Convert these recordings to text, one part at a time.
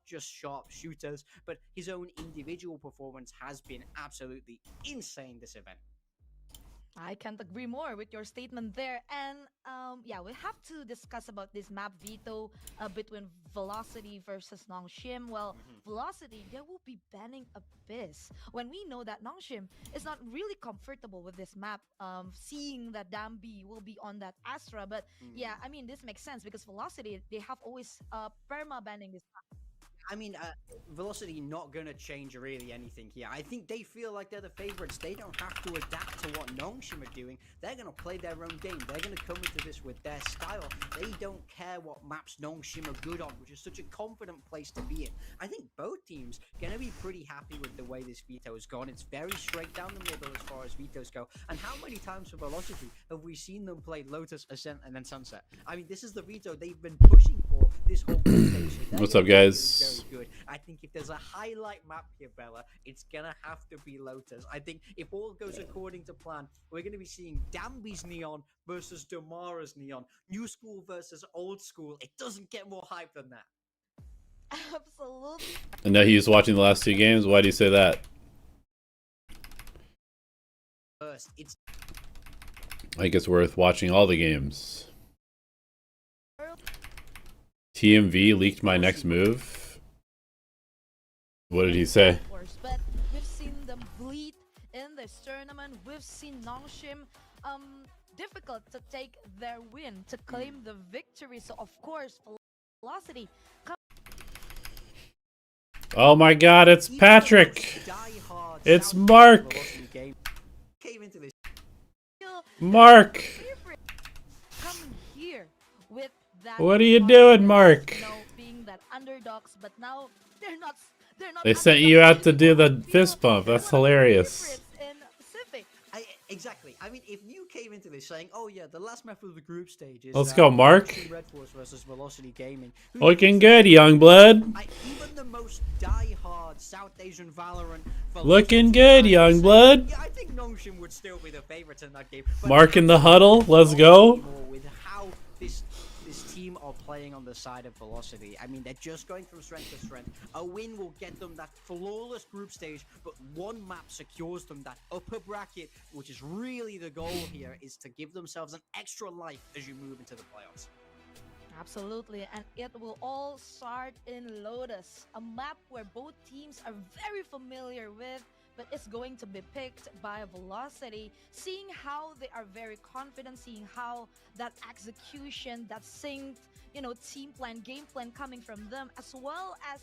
just sharp shooters, but his own individual performance has been absolutely insane this event. I can't agree more with your statement there. And yeah, we have to discuss about this map veto between Velocity versus Nongshim. Well, Velocity, they will be banning Abyss when we know that Nongshim is not really comfortable with this map, seeing that Dambi will be on that Astra. But yeah, I mean, this makes sense because Velocity, they have always perma banning this map. I mean, Velocity not going to change really anything here. I think they feel like they're the favorites. They don't have to adapt to what Nongshim are doing. They're going to play their own game. They're going to come into this with their style. They don't care what maps Nongshim are good on, which is such a confident place to be in. I think both teams going to be pretty happy with the way this veto has gone. It's very straight down the middle as far as vetoes go. And how many times for Velocity have we seen them play Lotus, Ascent, and then Sunset? I mean, this is the veto they've been pushing for this whole stage. What's up, guys? Good. I think if there's a highlight map here, Bella, it's gonna have to be Lotus. I think if all goes according to plan, we're gonna be seeing Dambi's Neon versus Damara's Neon, new school versus old school. It doesn't get more hype than that. Absolutely. I know he was watching the last two games. Why do you say that? First, it's I think it's worth watching all the games. TMV leaked my next move. What did he say? Of course, but we've seen them bleed in this tournament. We've seen Nongshim difficult to take their win, to claim the victory. So of course, Velocity. Oh my God! It's Patrick. It's Mark. Mark. Come here with that. What are you doing, Mark? You know, being that underdogs, but now they're not. They sent you out to do the fist bump. That's hilarious. Exactly. I mean, if you came into this saying, "Oh yeah, the last map of the group stage is Let's go, Mark. Red Force versus Velocity Gaming," Looking good, young blood. Even the most die-hard South Asian Valorant. Looking good, young blood. Yeah, I think Nongshim would still be the favorites in that game. Mark in the huddle. Let's go. With how this team are playing on the side of Velocity. I mean, they're just going from strength to strength. A win will get them that flawless group stage, but one map secures them that upper bracket, which is really the goal here, is to give themselves an extra life as you move into the playoffs. Absolutely, and it will all start in Lotus, a map where both teams are very familiar with, but it's going to be picked by Velocity, seeing how they are very confident, seeing how that execution, that synced, you know, team plan, game plan coming from them, as well as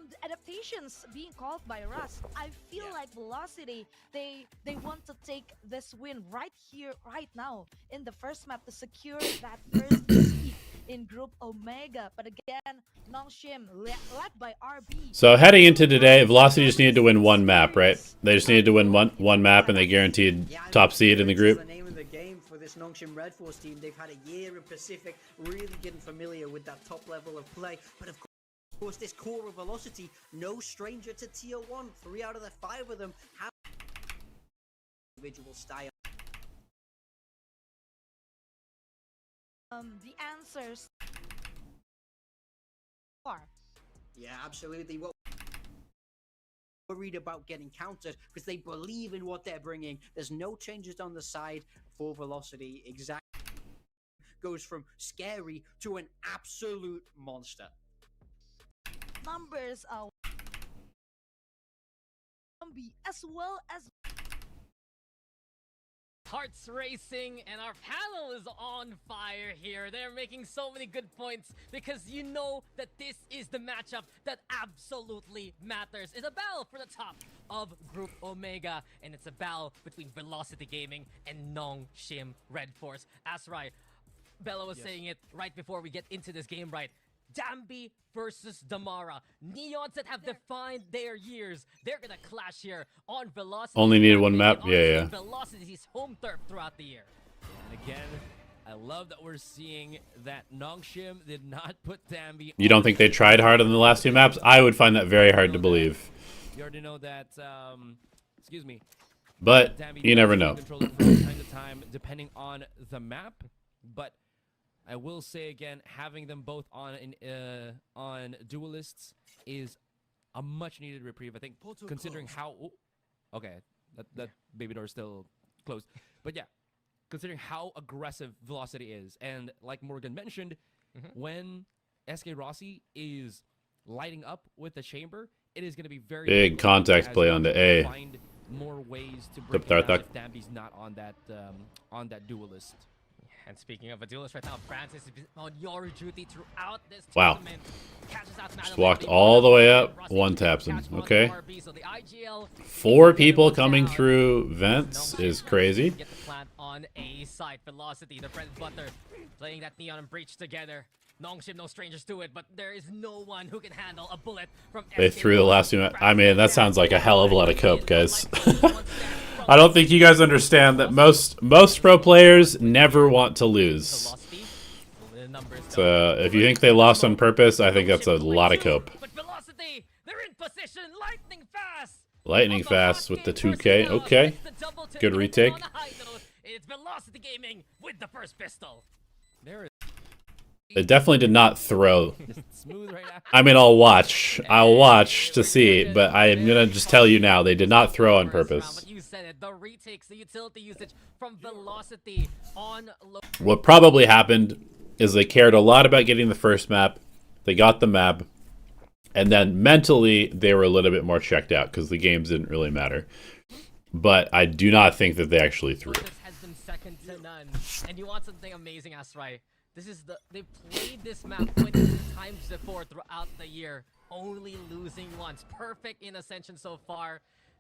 the adaptations being called by Russ. I feel like Velocity, they want to take this win right here, right now, in the first map to secure that first seed in Group Omega. But again, Nongshim led by RB. So heading into today, Velocity just needed to win one map, right? They just needed to win one map, and they guaranteed top seed in the group. The name of the game for this Nongshim Red Force team. They've had a year in Pacific, really getting familiar with that top level of play. But of course, this core of Velocity, no stranger to Tier 1. 3 out of the 5 of them have individual style. The answers are. Yeah, absolutely. What worried about getting countered because they believe in what they're bringing. There's no changes on the side for Velocity. Exactly. Goes from scary to an absolute monster. Numbers are as well as hearts racing, and our panel is on fire here. They're making so many good points because you know that this is the matchup that absolutely matters. It's a battle for the top of Group Omega, and it's a battle between Velocity Gaming and Nongshim Red Force. That's right. Bella was saying it right before we get into this game, right? Dambi versus Damara. Neons that have defined their years. They're gonna clash here on Velocity. Only needed one map. Yeah. Velocity's home turf throughout the year. And again, I love that we're seeing that Nongshim did not put Dambi. You don't think they tried hard on the last two maps? I would find that very hard to believe. You already know that. Excuse me. But you never know. Control it from time to time, depending on the map. But I will say again, having them both on duelists is a much needed reprieve. I think considering how okay, that baby door is still closed. But yeah, considering how aggressive Velocity is, and like Morgan mentioned, when SK Rossi is lighting up with the chamber, it is going to be very Big contact play on the A. Find more ways to break Up it down there, if Dambi's not on that duelist. And speaking of a duelist right now, Francis has been on your duty throughout this Wow. tournament. Catches out Just walked all the way up, one taps him. Okay. So the IGL 4 people coming through vents is crazy. Get the plant on A side. Velocity, the bread and butter, playing that Neon and Breach together. Nongshim, no strangers to it, but there is no one who can handle a bullet from They SK threw the last Rossi. two. I mean, that sounds like a hell of a lot of cope, guys. I don't think you guys understand that most pro players never want to lose. Velocity, the numbers So if you think they lost on purpose, I think that's a lot of cope. But Velocity, they're in position, lightning fast. Lightning fast with the 2K. Okay. Good retake. It's Velocity Gaming with the first pistol. There is They definitely did not throw. just smooth right after. I mean, I'll watch to see, but I'm gonna just tell you now, they did not throw on First round, purpose. but you said it, the retakes, the utility usage from Velocity on low. What probably happened is they cared a lot about getting the first map. They got the map, and then mentally they were a little bit more checked out because the games didn't really matter. But I do not think that they actually threw. This has been second to none. And you want something amazing, Asrai. They played this map 20 times before throughout the year, only losing once. Perfect in Ascension so far.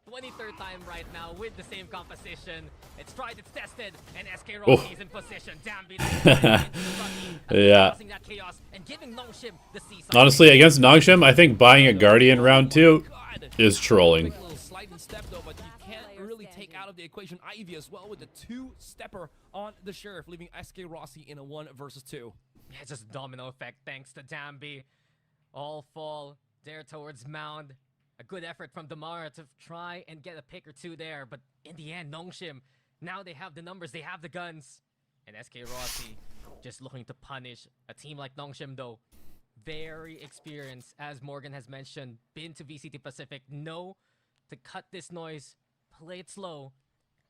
23rd time right now with the same composition. It's tried, it's tested, and SK Rossi is in position. Dambi Yeah. causing that chaos and giving Nongshim the seesaw. Honestly, against Nongshim, I think buying a Guardian round 2 is trolling. Quick little slide and step though, but you can't really take out of the equation Ivy as well with the 2-stepper on the Sheriff, leaving SK Rossi in a 1 versus 2. Yeah, it's just domino effect thanks to Dambi. All fall there towards Mound. A good effort from Damara to try and get a pick or two there, but in the end, Nongshim, now they have the numbers, they have the guns. And SK Rossi just looking to punish a team like Nongshim though. Very experienced, as Morgan has mentioned, been to VCT Pacific, know to cut this noise, play it slow,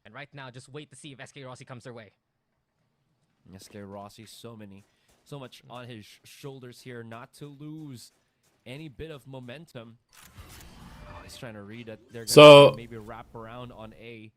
and right now just wait to see if SK Rossi comes their way. SK Rossi, so much on his shoulders here, not to lose any bit of momentum. Oh, he's trying to read it. They're So- gonna maybe wrap around on A.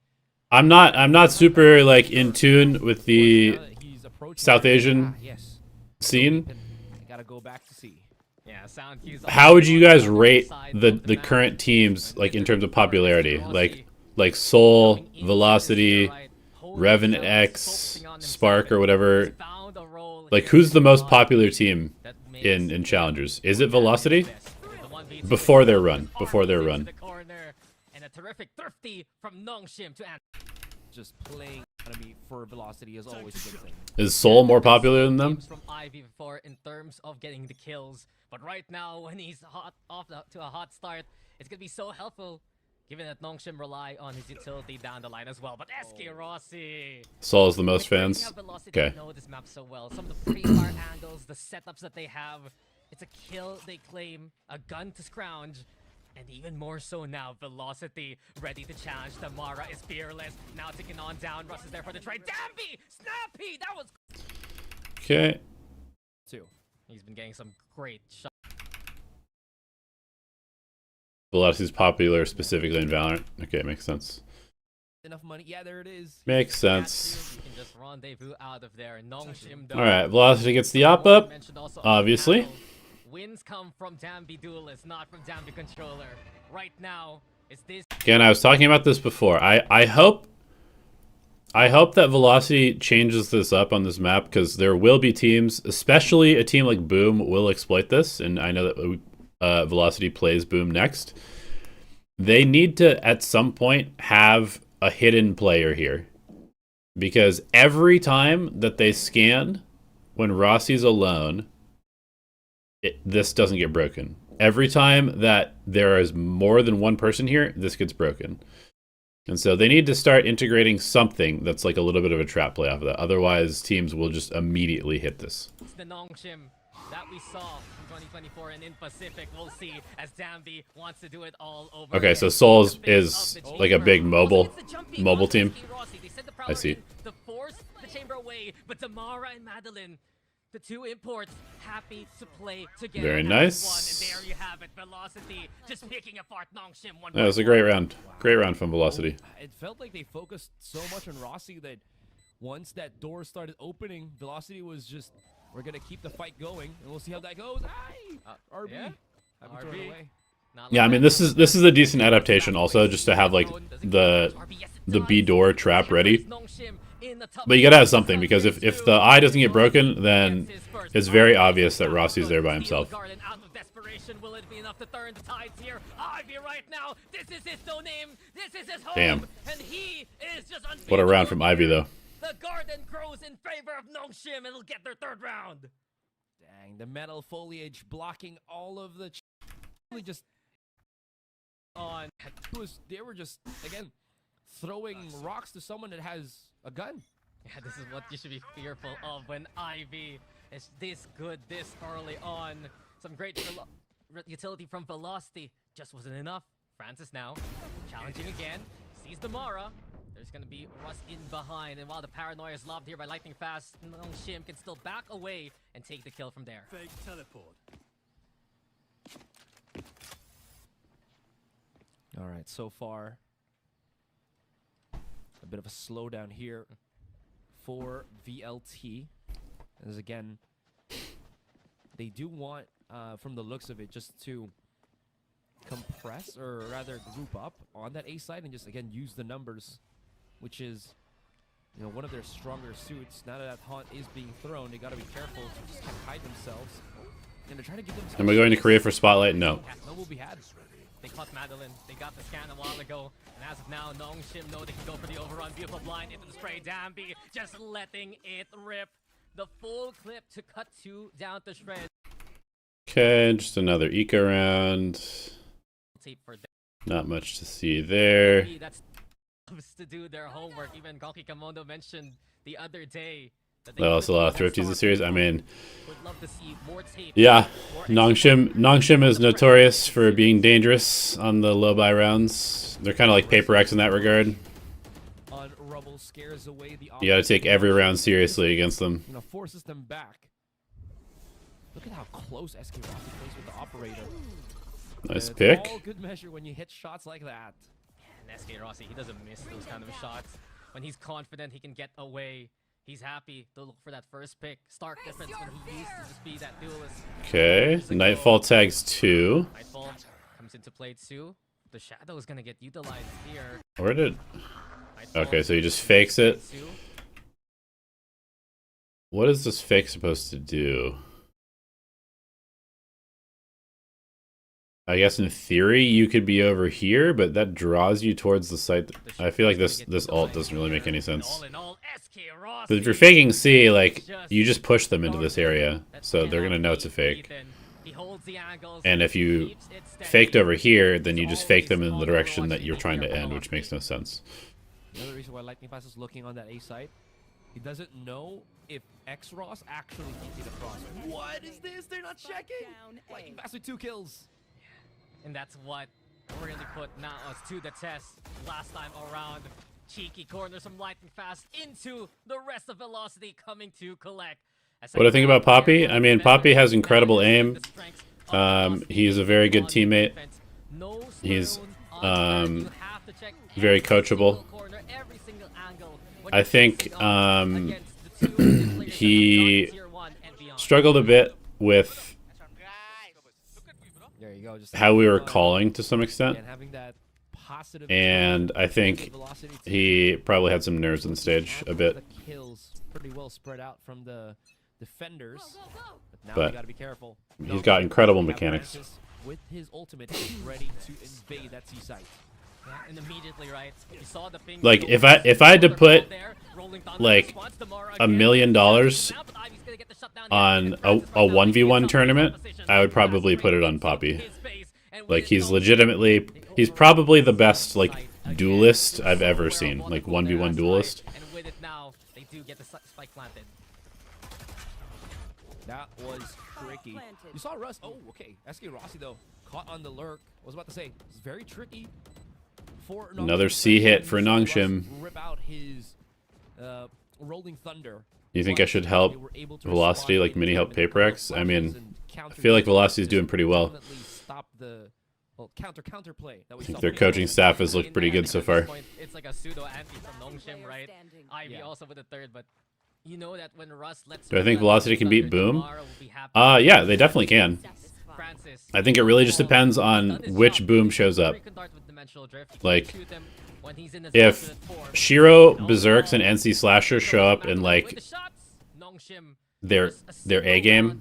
I'm not super like in tune with the Now that he's approaching South there, Asian yes. scene. I gotta go back to see. Yeah, sound cues. How would you guys on the rate side the of map. current teams like in terms of popularity? Rossi Like Soul, coming into Velocity, this right, holding Revan themselves, X, focusing on Spark themselves. or whatever. He's found a role Like here. who's the most But popular team that in makes challengers? Is it Velocity? the 1v2 Before their with run, before their into run. the corner, and a terrific thrifty from Nongshim to answer. Just playing enemy for Velocity is always a good thing. Is Soul more popular than them? Games from Ivy before in terms of getting the kills, but right now when he's to a hot start, it's gonna be so helpful. Given that Nongshim rely on his utility down the line as well, but SK Rossi. Soul is the most With fans. how Velocity Okay. know this map so well. Some of the pre-fire angles, the setups that they have. It's a kill they claim, a gun to scrounge, and even more so now, Velocity ready to challenge. Tamara is fearless. Now taking on down. Russ is there for the trade. Dambi! Snappy! That was... Okay. 2. He's been getting some great shots. Velocity's popular specifically in Valorant. Okay, makes sense. Enough money. Yeah, there it is. Makes sense. You can just rendezvous out of there. Nongshim, All right, Velocity gets the op up. Obviously. Wins come from Dambi Duelist, not from Dambi Controller. Right now, is this... Again, I was talking about this before. I hope that Velocity changes this up on this map because there will be teams, especially a team like Boom, will exploit this. And I know that Velocity plays Boom next. They need to, at some point, have a hidden player here. Because every time that they scan when Rossi's alone, this doesn't get broken. Every time that there is more than one person here, this gets broken. And so they need to start integrating something that's like a little bit of a trap play off of that. Otherwise, teams will just immediately hit this. It's the Nongshim that we saw in 2024, and in Pacific, we'll see as Dambi wants to do it all over. Okay, again. so Souls The base is of the like a chamber. big Also, mobile it's the jumping mobile on team. SK Rossi. They sent the I prowler see. in to force the chamber away, but Damara and Madeline, the two imports, happy to play together. Very as nice. one. And there you have it, Velocity just picking apart Nongshim. That was a great round. Great round from Velocity. It felt like they focused so much on Rossi that once that door started opening, Velocity was just, we're gonna keep the fight going, and we'll see how that goes. RB, yeah. happy to run RB. away. Not Yeah, I like mean that. this is a decent adaptation also, just to have like the B door trap ready. But you gotta have something, because if the eye doesn't get broken, then it's very obvious that Rossi's there by himself. Will it be enough to turn the tides here? Ivy right now, this is his no name, this is his home, Damn. and he is just What a round from Ivy though. The garden grows in favor of Nongshim, and it'll get their third round. Dang, the metal foliage blocking all of the. Really just on. They were just again throwing rocks to someone that has a gun. Yeah, this is what you should be fearful of when Ivy is this good this early on. Some great utility from Velocity just wasn't enough. Francis now challenging again. Sees Damara. There's gonna be Russ in behind, and while the paranoia is lobbed here by Lightning Fast, Nongshim can still back away and take the kill from there. Fake teleport. All right, so far a bit of a slowdown here for VLT, as again they do want, from the looks of it, just to compress, or rather group up on that A side and just again use the numbers, which is, you know, one of their stronger suits. Now that haunt is being thrown, they got to be careful to just kind of hide themselves, and they're trying to give themselves. Am I going to Korea for Spotlight? No. No will be had. They caught Madeline. They got the scan a while ago. And as of now, Nongshim know they can go for the overrun. Beautiful blind into the spray. Dambi just letting it rip. The full clip to cut two down to shreds. Okay, just another eco round. Tape for Not much to see there. Dambi, that's loves to do their homework. Even Goki Kamondo mentioned the other day that they They lost a lot of thrifties this series. I mean, would love to see more tape. yeah, more Nongshim is notorious for being dangerous on the low buy rounds. They're kind of like Paper X in that regard. On Rubble scares away the. You got to take every round seriously against them. You know, forces them back. Look at how close SK Rossi plays with the operator. Nice It's pick. all good measure when you hit shots like that. And SK Rossi, he doesn't miss those kind of shots. When he's confident he can get away, he's happy to look for that first pick. Stark difference when he used to just be that duelist. Okay, Nightfall tags 2. Nightfall comes into play too. The shadow is gonna get utilized here. Where did? Nightfall Okay, so he just fakes it. two. What is this fake supposed to do? I guess in theory you could be over here, but that draws you towards the site. I feel like this ult doesn't really make any sense. All in all, SK Rossi. But if you're faking C, like, you just push them into this area, so they're gonna know it's a fake. He holds the angles, And if you keeps it steady. faked over here, then you just fake them in the direction that you're trying to end, which makes no sense. Another reason why Lightning Fast is looking on that A site, he doesn't know if X-Ross actually can get across. What is this? They're not checking! Lightning Fast with 2 kills. And that's what really put Naos to the test last time around. Cheeky corners from Lightning Fast into the rest of Velocity coming to collect. What do I think about Poppy? I mean, Poppy has incredible aim. He's a very good teammate. He's very coachable. I think he struggled a bit with There you go. Just how we were calling to some extent, and having that positive and I think velocity to he probably had some nerves on stage a bit. the kills pretty well spread out from the defenders. But now But we gotta be careful. He's got incredible We have mechanics. Francis with his ultimate, he's ready to invade that C site. Yeah, and immediately, right? You saw the ping Like, go if I had to put there, rolling thunder like response, Damara $1 again. million Now, but Ivy's gonna get the shutdown here. on And a Francis right now, 1v1 he's tournament, in position. I would probably put it on Last Poppy. his face, and Like, with he's his legitimately, he's probably the best like duelist I've ever seen. Like 1v1 duelist. And with it now, they do get the spike planted. That was tricky. You saw Russ. Oh, okay. SK Rossi, though, caught on the lurk. I was about to say, it's very tricky for Nongshim. Another C hit for Nongshim. Rip out his Rolling Thunder. You think I should help Velocity, like mini help Paper X? I mean, I feel like Velocity is doing pretty well. Stop the counter play. I think their coaching staff has looked pretty good so far. It's like a pseudo anti from Nongshim, right? Ivy also with the third, but you know that when Russ lets Do I think Velocity can beat Boom? Yeah, they definitely can. I think it really just depends on which Boom shows up. Like, if Shiro, Berserks, and NC Slasher show up in like their A game,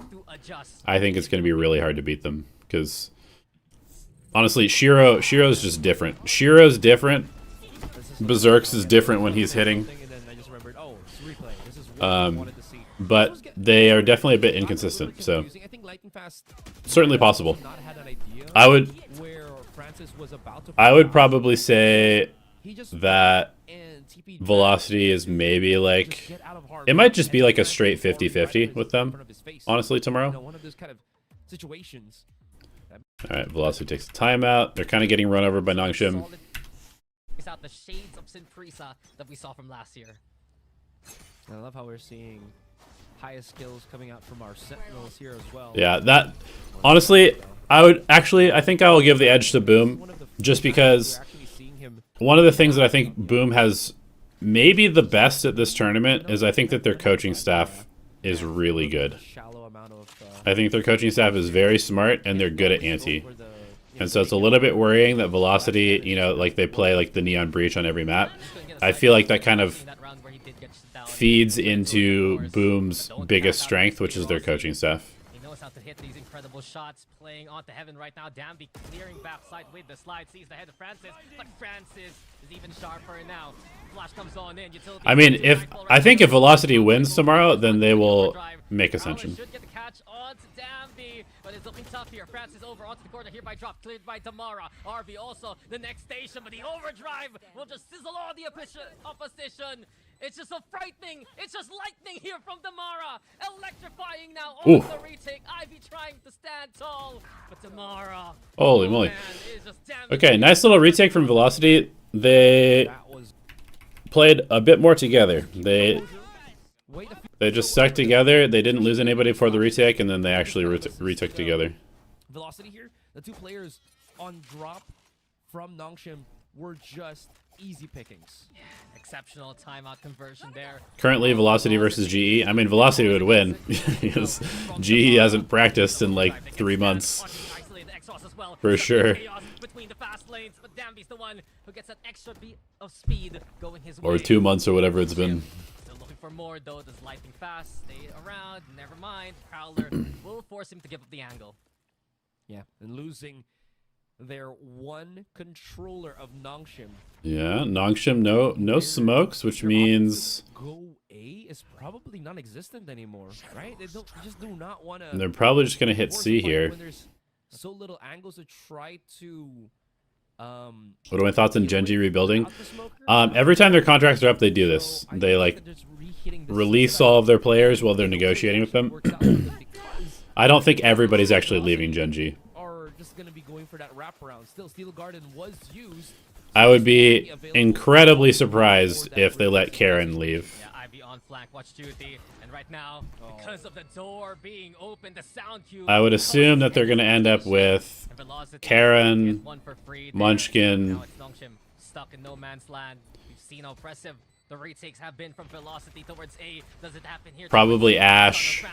I think it's going to be really hard to beat them. Because honestly, Shiro's just different. Shiro's different. Berserks is different when he's hitting. But they are definitely a bit inconsistent. So certainly possible. I would probably say that Velocity is maybe like, it might just be like a straight 50-50 with them, honestly, tomorrow. Alright, Velocity takes a timeout. They're kind of getting run over by Nongshim. It's out the shades of Synprisa that we saw from last year. I love how we're seeing highest skills coming out from our Sentinels here as well. Yeah, that, honestly, I think I will give the edge to Boom, just because one of the things that I think Boom has maybe the best at this tournament is I think that their coaching staff is really good. I think their coaching staff is very smart and they're good at ante. And so it's a little bit worrying that Velocity, you know, like they play like the Neon Breach on every map. I feel like that kind of feeds into Boom's biggest strength, which is their coaching staff. He knows how to hit these incredible shots, playing onto heaven right now. Danby clearing backside with the slide, sees the head of Francis, but Francis is even sharper now. Flash comes on in. I mean, I think if Velocity wins tomorrow, then they will make Ascension. Should get the catch onto Danby, but it's looking tough here. Francis over onto the corner here by drop, cleared by Damara. RV also the next station, but the overdrive will just sizzle all the opposition. It's just so frightening. It's just lightning here from Damara. Electrifying now on the retake. Ivy trying to stand tall, but Damara. Holy moly. Okay, nice little retake from Velocity. They played a bit more together. They just stuck together. They didn't lose anybody for the retake, and then they actually retook together. Velocity here. The two players on drop from Nongshim were just easy pickings. Yeah, exceptional timeout conversion there. Currently, Velocity versus GE. I mean, Velocity would win because GE hasn't practiced in like 3 months. For sure. Between the fast lanes, but Danby's the one who gets that extra beat of speed going his way. Or 2 months or whatever it's been. Still looking for more though. Does lightning fast stay around? Never mind. Prowler will force him to give up the angle. Yeah, and losing their one controller of Nongshim. Yeah, Nongshim no smokes, which means Go A is probably non-existent anymore, right? They just do not want to. They're probably just gonna hit C here. When there's so little angles to try to. What are my thoughts on Genji rebuilding? Every time their contracts are up, they do this. They like release all of their players while they're negotiating with them. I don't think everybody's actually leaving Genji. Just gonna be going for that wraparound. Still, Steel Garden was used. I would be incredibly surprised if they let Karen leave. Yeah, Ivy on flank, watch duty, and right now, because of the door being open, the sound cube. I would assume that they're gonna end up with Karen, Munchkin. Now it's Nongshim stuck in no man's land. We've seen how oppressive the retakes have been from Velocity towards A. Does it happen here? Probably Ash.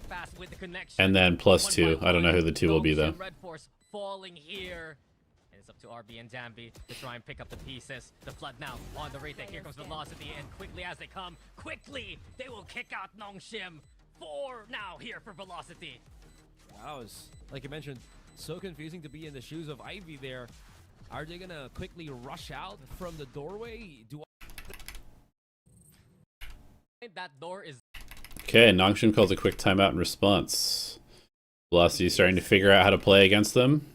Fast with the connection. And then +2. I don't know who the 2 will be though. Red Force falling here. And it's up to RB and Danby to try and pick up the pieces. The flood now on the retake. Here comes Velocity, and quickly as they come, they will kick out Nongshim. 4 now here for Velocity. That was, like you mentioned, so confusing to be in the shoes of Ivy there. Are they gonna quickly rush out from the doorway? That door is. Okay, Nongshim calls a quick timeout in response. Velocity is starting to figure out how to play against them.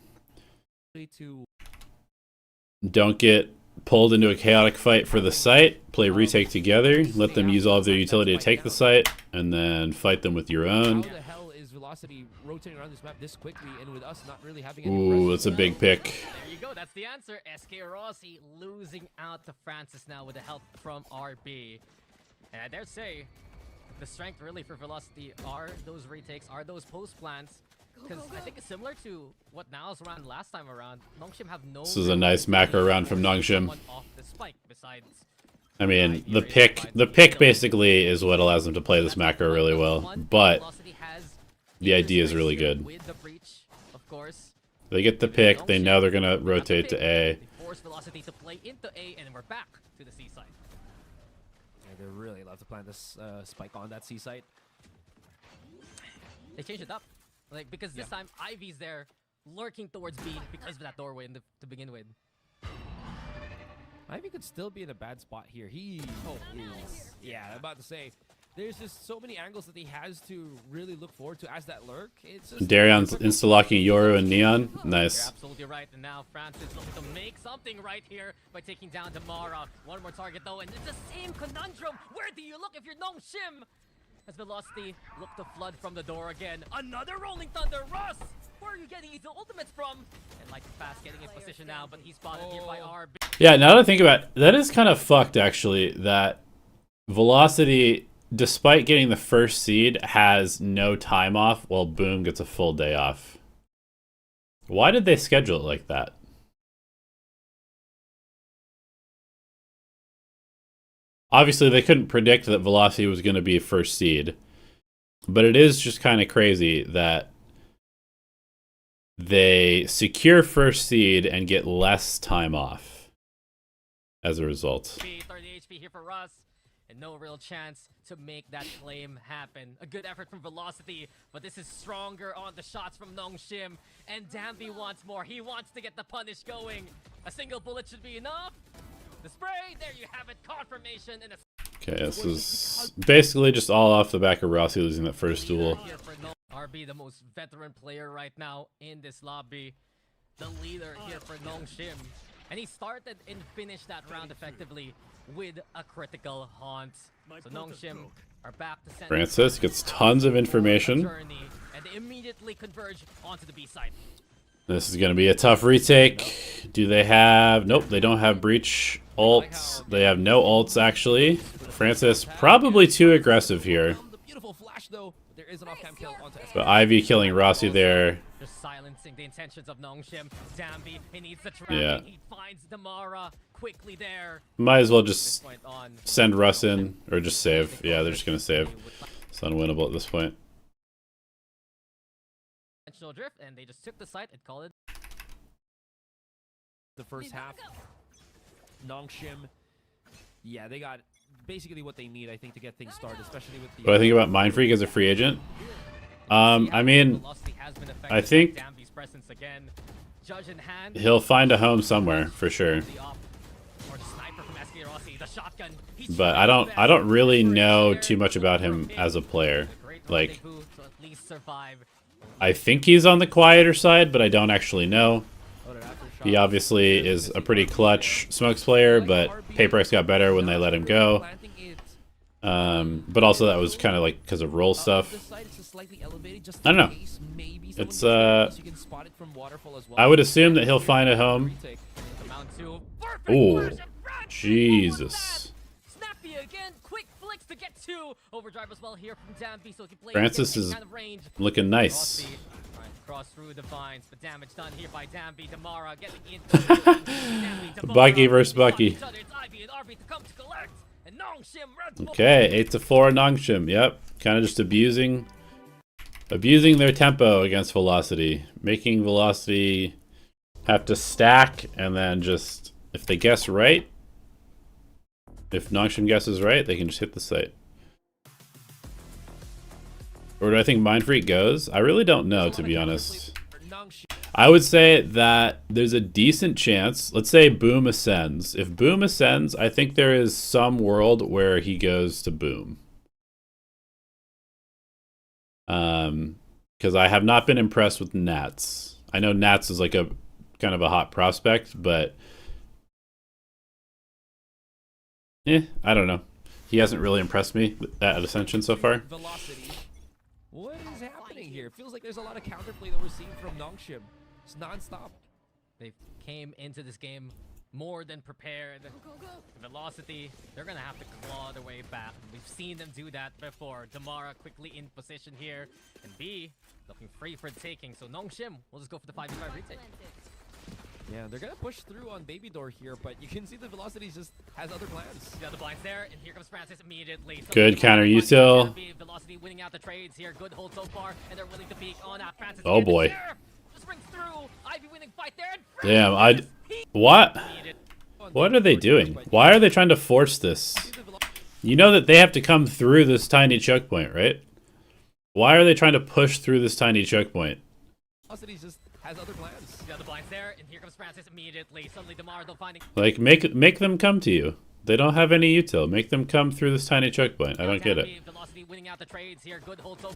Don't get pulled into a chaotic fight for the site, play retake together, let them use all of their utility to take the site, and then fight them with your How own. the hell is Velocity rotating around this map this quickly, and with us not really having any Ooh, presence? that's a big pick. There you go, that's the answer. SK Rossi losing out to Francis now with the help from RB. And I dare say, the strength really for Velocity are those retakes, are those post plants. Because I think it's similar to what Niles ran last time around. Nongshim have no. This is a nice macro round from Nongshim. Off the spike besides. I mean, the pick basically is what allows them to play this macro really well, but Velocity has the idea is really good. with the breach, of course. They get the pick, they know they're gonna rotate to A. They force Velocity to play into A, and then we're back to the C side. Yeah, they really love to plant this spike on that C site. They changed it up. Like, because this time Ivy's there lurking towards B because of that doorway to begin with. Ivy could still be in a bad spot here. He is, yeah, I'm about to say, there's just so many angles that he has to really look forward to as that lurk. It's just Darion's insta-locking Yoru and Neon. You're Nice. absolutely right, and now Francis looking to make something right here by taking down Damara. One more target though, and it's the same conundrum. Where do you look if you're Nongshim? As Velocity look to flood from the door again. Another Rolling Thunder. Russ, where are you getting these ultimates from? And like fast getting in position now, but he's spotted here by RB. Yeah, now that I think about it, that is kind of fucked actually, that Velocity, despite getting the first seed, has no time off while Boom gets a full day off. Why did they schedule it like that? Obviously, they couldn't predict that Velocity was going to be first seed, but it is just kind of crazy that they secure first seed and get less time off as a result. 30 HP here for Russ, and no real chance to make that claim happen. A good effort from Velocity, but this is stronger on the shots from Nongshim, and Dambi wants more. He wants to get the punish going. A single bullet should be enough. The spray, there you have it, confirmation and a... Okay, this is basically just all off the back of Rossi losing that first duel. RB, the most veteran player right now in this lobby. The leader here for Nongshim. And he started and finished that round effectively with a critical haunt. So Nongshim are back to center. Francis gets tons of information. Journey, and they immediately converge onto the B side. This is going to be a tough retake. Do they have... Nope, they don't have breach ults. They have no ults, actually. Francis probably too aggressive here. The beautiful flash though, there is an off-cam kill onto SK. But Ivy killing Rossi there. Just silencing the intentions of Nongshim. Dambi, he needs the trap. Yeah. He finds Damara quickly there. Might as well This just point on. send Russ in, or just save. Yeah, they're just going to save. It's unwinnable at this point. Intentional drift, and they just took the site and called it. The first half, Nongshim, yeah, they got basically what they need, I think, to get things started, especially with the... What do I think about Mindfreak as a free agent? I mean, Velocity has been affected I think by Dambi's presence again. Judge in hand. he'll find a home somewhere for sure. The op, or the sniper from SK Rossi, the shotgun. He's But I don't really know too much about him as a player. Great Like, rendezvous to at least survive. I think he's on the quieter side, but I don't actually know. Oh, they're after He shot. obviously is a pretty clutch smokes player, but Paperex got better when they let him go. Planting it But also that was kind of like because of role up stuff. this side, it's just slightly elevated, just I don't in know. case maybe someone It's, gets there, so you can spot it from waterfall as well. I would assume that he'll find a home. Retake. Round two. Perfect Ooh, flash of Brad. Jesus. Snappy again. Quick flicks to get two. Overdrive as well here from Dambi, so he can play Francis within is kind of range. Looking nice. Rossi trying to cross through the vines, but damage done here by Dambi. Damara getting into the Dambi, Damara. Bucky versus Bucky. Each other, it's Ivy and RB to come to collect. And Nongshim runs forward. Okay, 8-4 Nongshim. Yep, kind of just abusing their tempo against Velocity, making Velocity have to stack, and then just if they guess right, if Nongshim guesses right, they can just hit the site. Or do I think Mindfreak goes? I really don't know, to be honest. Nongshim. I would say that there's a decent chance. Let's say Boom ascends. If Boom ascends, I think there is some world where he goes to Boom. Because I have not been impressed with Nats. I know Nats is like a kind of a hot prospect, but I don't know. He hasn't really impressed me at Ascension so far. Velocity. What is happening here? It feels like there's a lot of counterplay that we're seeing from Nongshim. It's non-stop. They came into this game more than prepared. Velocity, they're gonna have to claw their way back. We've seen them do that before. Damara quickly in position here, and B looking free for the taking. So Nongshim will just go for the 5v5 retake. Yeah, they're gonna push through on Baby Door here, but you can see the Velocity just has other plans. Yeah, the blinds there, and here comes Francis immediately. So Good counter util. Velocity winning out the trades here. Good hold so far, and they're willing to peek on Francis. Oh boy. Just brings through. Ivy winning fight there. And Damn, what are they doing? Why are they trying to force this? You know that they have to come through this tiny choke point, right? Why are they trying to push through this tiny choke point? Velocity just has other plans. Yeah, the blinds there, and here comes Francis immediately. Suddenly Damara though finding Like, make them come to you. They don't have any util. Make them come through this tiny choke point. I don't get it. Velocity winning out the trades here. Good hold so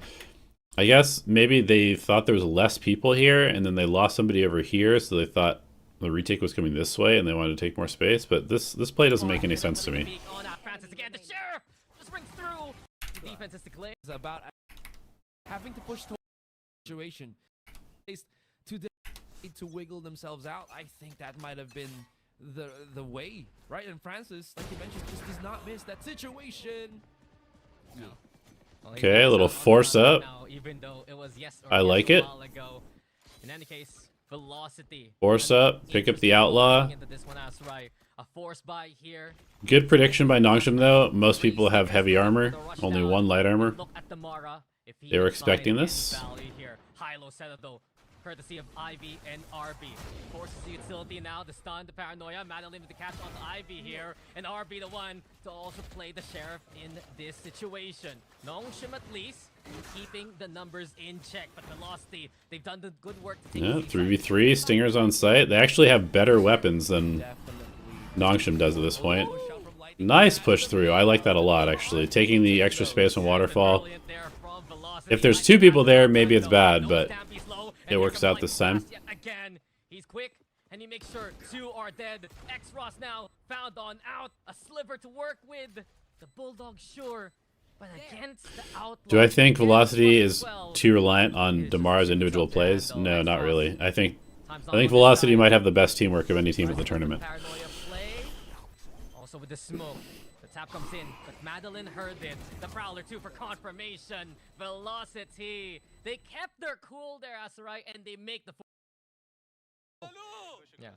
I guess maybe they thought there was less people here, and then they lost somebody over here, so they thought the retake was coming this way, and they wanted to take more space. But this play doesn't make any sense to me. Francis again. The sheriff just brings through. The defense is declared. It's about having to push towards the situation. To wiggle themselves out. I think that might have been the way, right? And Francis, like you mentioned, just does not miss that situation. No. Well, Okay, a little force up. now, even though it was I like it. a while ago. In any case, Velocity. Force up, pick up the outlaw. Into this one as right. A force buy here. Good prediction by Nongshim though. Most people have heavy armor, only one light armor. Look at Damara. If he They were is expecting finding this. value here. High-low setup though. Courtesy of Ivy and RB. Forces the utility now, the stun, the paranoia. Madeline with the catch on Ivy here. And RB the one to also play the sheriff in this situation. Nongshim at least keeping the numbers in check. But Velocity, they've done the good work to take Yeah, the 3v3, Stingers on site. They actually have better weapons than Definitely. Nongshim does at this point. Nice push through. I like that a lot, actually. Taking the extra space on Waterfall. Brilliant there from Velocity. If there's two people there, maybe it's bad, but it works out this time. Again, he's quick and he makes sure two are dead. X-Ross now found on out. A sliver to work with. The Bulldog sure, but against the outlaw. Do I think Velocity is too reliant on Damara's individual plays? No, not really. I think Velocity might have the best teamwork of any team at the tournament. Paranoia play. Also with the smoke. The tap comes in, but Madeline heard it. The Prowler too for confirmation. Velocity. They kept their cool there, Asarai, and they make the. Yeah.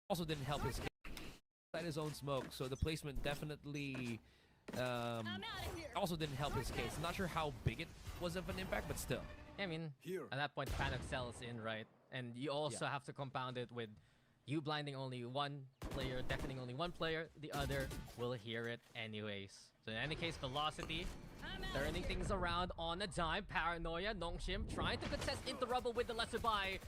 Also didn't help his his own smoke, so the placement definitely also didn't help his case. I'm not sure how big it was of an impact, but still. I mean, at that point, Panic sells in, right? And you also have to compound it with you blinding only one player, deafening only one player, the other will hear it anyways. So in any case, Velocity turning things around on a dime. Paranoia, Nongshim trying to contest into rubble with the lesser buy,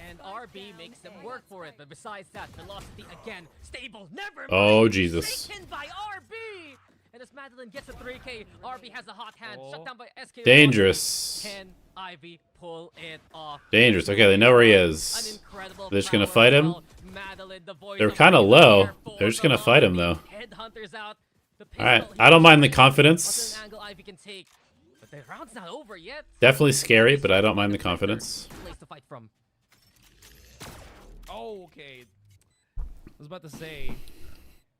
and RB makes them work for it. But besides that, Velocity again stable. Never mind. Oh, Jesus. Taken by RB. And as Madeline gets a 3K, RB has a hot hand. Shut down by SK. Dangerous. Can Ivy pull it off? Dangerous. Okay, they know where he is. They're just gonna fight him. They're kind of low. They're just gonna fight him though. Headhunters out. Alright, I don't mind the confidence. Ivy can take, but the round's not over yet. Definitely scary, but I don't mind the confidence. Place to fight from. Oh, okay. I was about to say,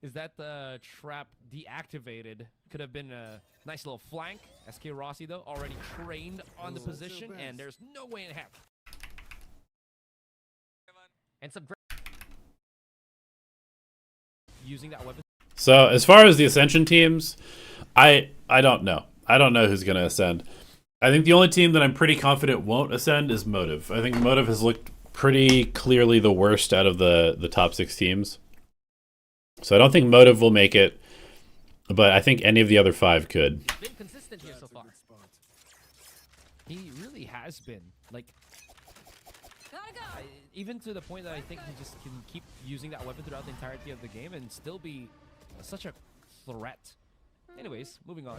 is that the trap deactivated? Could have been a nice little flank. SK Rossi, though, already trained on the position, and there's no way in heck. And some great using that weapon. So as far as the Ascension teams, I don't know. I don't know who's gonna ascend. I think the only team that I'm pretty confident won't ascend is Motive. I think Motive has looked pretty clearly the worst out of the top 6 teams. So I don't think Motive will make it, but I think any of the other 5 could. been consistent here so far. He really has been. Like, even to the point that I think he just can keep using that weapon throughout the entirety of the game and still be such a threat. Anyways, moving on.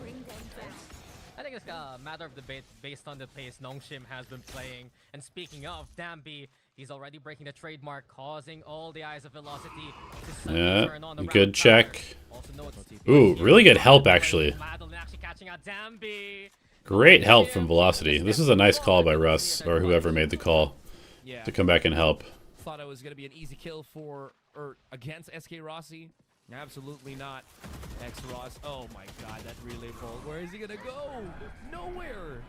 I think it's a matter of debate based on the pace Nongshim has been playing. And speaking of, Dambi, he's already breaking the trademark, causing all the eyes of Velocity to suddenly turn on the good round check. counter. also know it's Ooh, really good help, actually. Madeline actually catching out Dambi. Great help from Velocity. This is a nice call by Russ, or whoever made the call, Yeah. to come back and help. Thought it was gonna be an easy kill for or against SK Rossi. Absolutely not. X Ross. Oh my god, that relay ball. Where is he gonna go? Nowhere.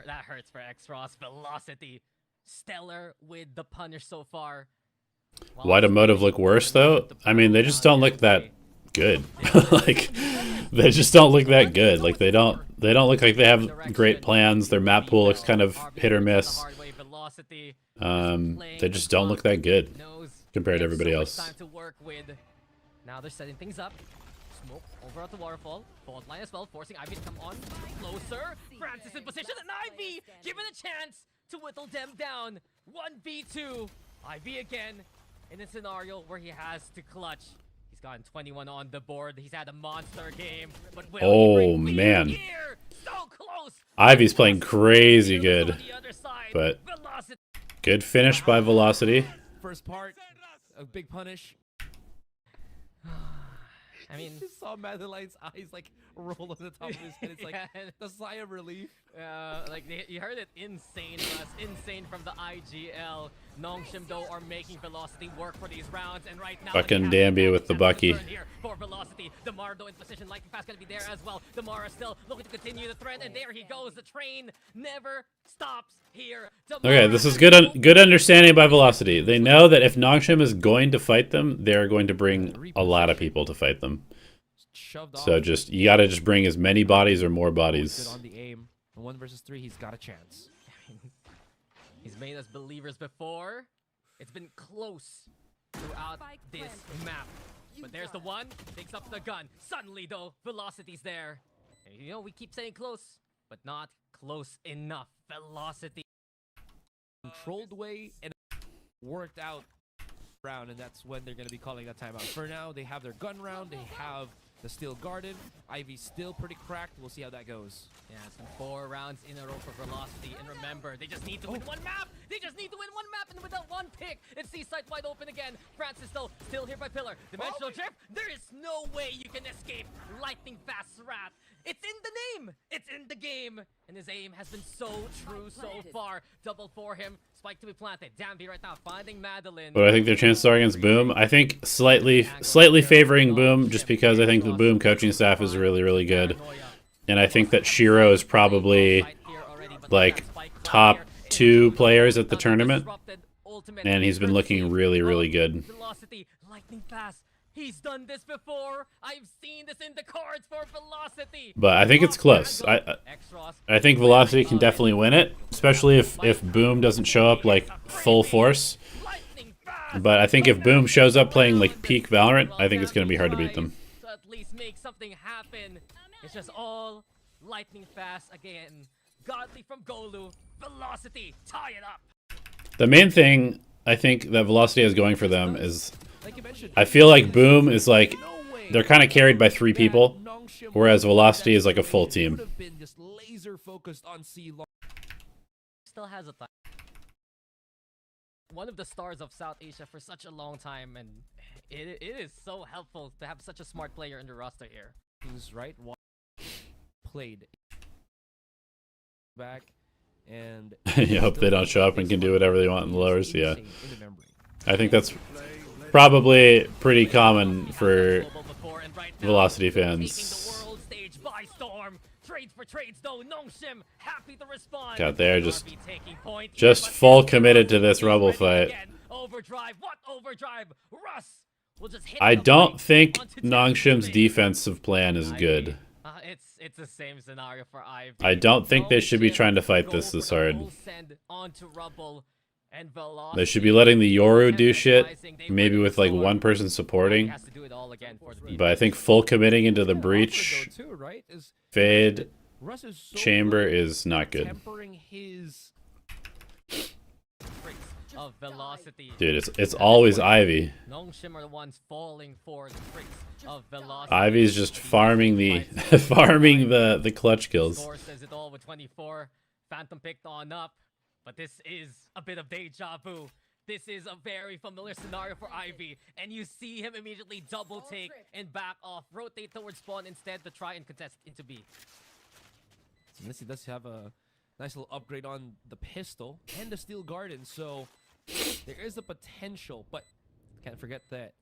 That hurts for X-Ross. Velocity. Stellar with the punish so far. Why do Motive look worse, though? I mean, they just don't look that good. Like, they just don't look that good. Like, they don't look like they have great plans. Their map pool looks kind of hit or miss. They just don't look that good compared to everybody else. Time to work with. Now they're setting things up. Smoke over at the waterfall. Fault line as well, forcing Ivy to come on closer. Francis in position, and Ivy given a chance to whittle them down. 1v2. Ivy again in a scenario where he has to clutch. He's gotten 21 on the board. He's had a monster game. But will Oh, man. Here? So close. Ivy's playing crazy good, On the other side, but Velocity. good finish by Velocity. First part, a big punish. I mean, Just saw Madeline's eyes like roll on the top of his head. It's like yeah. the sigh of relief. Like you heard it, insane, Russ, insane from the IGL. Nongshim though are making Velocity work for these rounds, and right now Fucking they have Dambi with the Bucky. here for Velocity. Damar though in position, Lightning Fast gonna be there as well. Damar is still looking to continue the threat, and there he goes. The train never stops here. Okay, this is good understanding by Velocity. They know that if Nongshim is going to fight them, they're going to bring a lot of people to fight them. Shoved So off. just, you gotta just bring as many bodies or more Good bodies. on the aim. 1 versus 3, he's got a chance. He's made us believers before. It's been close throughout this map. But there's the one, picks up the gun. Suddenly though, Velocity's there. And you know, we keep saying close, but not close enough. Velocity. Controlled way and worked out round, and that's when they're going to be calling that timeout. For now, they have their gun round, they have the Steel Garden. Ivy's still pretty cracked. We'll see how that goes. Yeah, it's been 4 rounds in a row for Velocity. And remember, they just need to win one map. They just need to win one map, and without one pick, it's Seaside wide open again. Francis though, still here by Pillar. Dimensional Drift, there is no way you can escape Lightning Fast Rat. It's in the name. It's in the game. And his aim has been so true so far. Double for him. Spike to be planted. Dambi right now finding Madeline. But I think their chances are against Boom. I think slightly favoring Boom, just because I think the Boom coaching staff is really, really good. And I think that Shiro is probably like top 2 players at the tournament. And he's been looking really, really good. Velocity, lightning fast. He's done this before. I've seen this in the cards for Velocity. But I think it's close. I think Velocity can definitely win it, especially if Boom doesn't show up like full force. But I think if Boom shows up playing like peak Valorant, I think it's going to be hard to beat them. So at least make something happen. It's just all lightning fast again. Godly from Golu. Velocity, tie it up. The main thing I think that Velocity has going for them is, Like you mentioned, I feel like Boom is like, no way they're kind of carried by 3 people, that Nongshim whereas would Velocity have is like a full that team. would have been just laser focused on C long. Still has a time. One of the stars of South Asia for such a long time, and it is so helpful to have such a smart player in the roster here. Things right. One played back and You hope they don't show up and can do whatever they want in the lowers. Yeah, insane in the memory. I think that's probably pretty common for Velocity fans. Taking the world stage by storm. Trades for trades though. Nongshim happy to respond. God, they're just RB taking point just here, but full this committed to is this Rebel ready fight. again. Overdrive. What overdrive? Russ will just hit I the don't point think onto Nongshim's Dambi. defensive plan is good. It's the same scenario for Ivy. I don't think they should be Nongshim trying to fight go this for the hard. full send onto Rubble, and They should be Velocity letting the Yoru do shit, emphasizing they maybe win with like forward. one person supporting. Has to do it all again for the But I think full committing into the Yeah, breach awkward though, too, right? Is fade Russ is so chamber good is not at good. tempering his tricks of Velocity. Dude, it's always Ivy. Nongshim are the ones falling for the tricks of Velocity. Ivy's just farming the farming the clutch kills. Score says it all with 24. Phantom picked on up, but this is a bit of deja vu. This is a very familiar scenario for Ivy, and you see him immediately double take and back off, rotate towards spawn instead to try and contest into B. So Missy does have a nice little upgrade on the pistol and the steel garden, so there is a potential, but can't forget that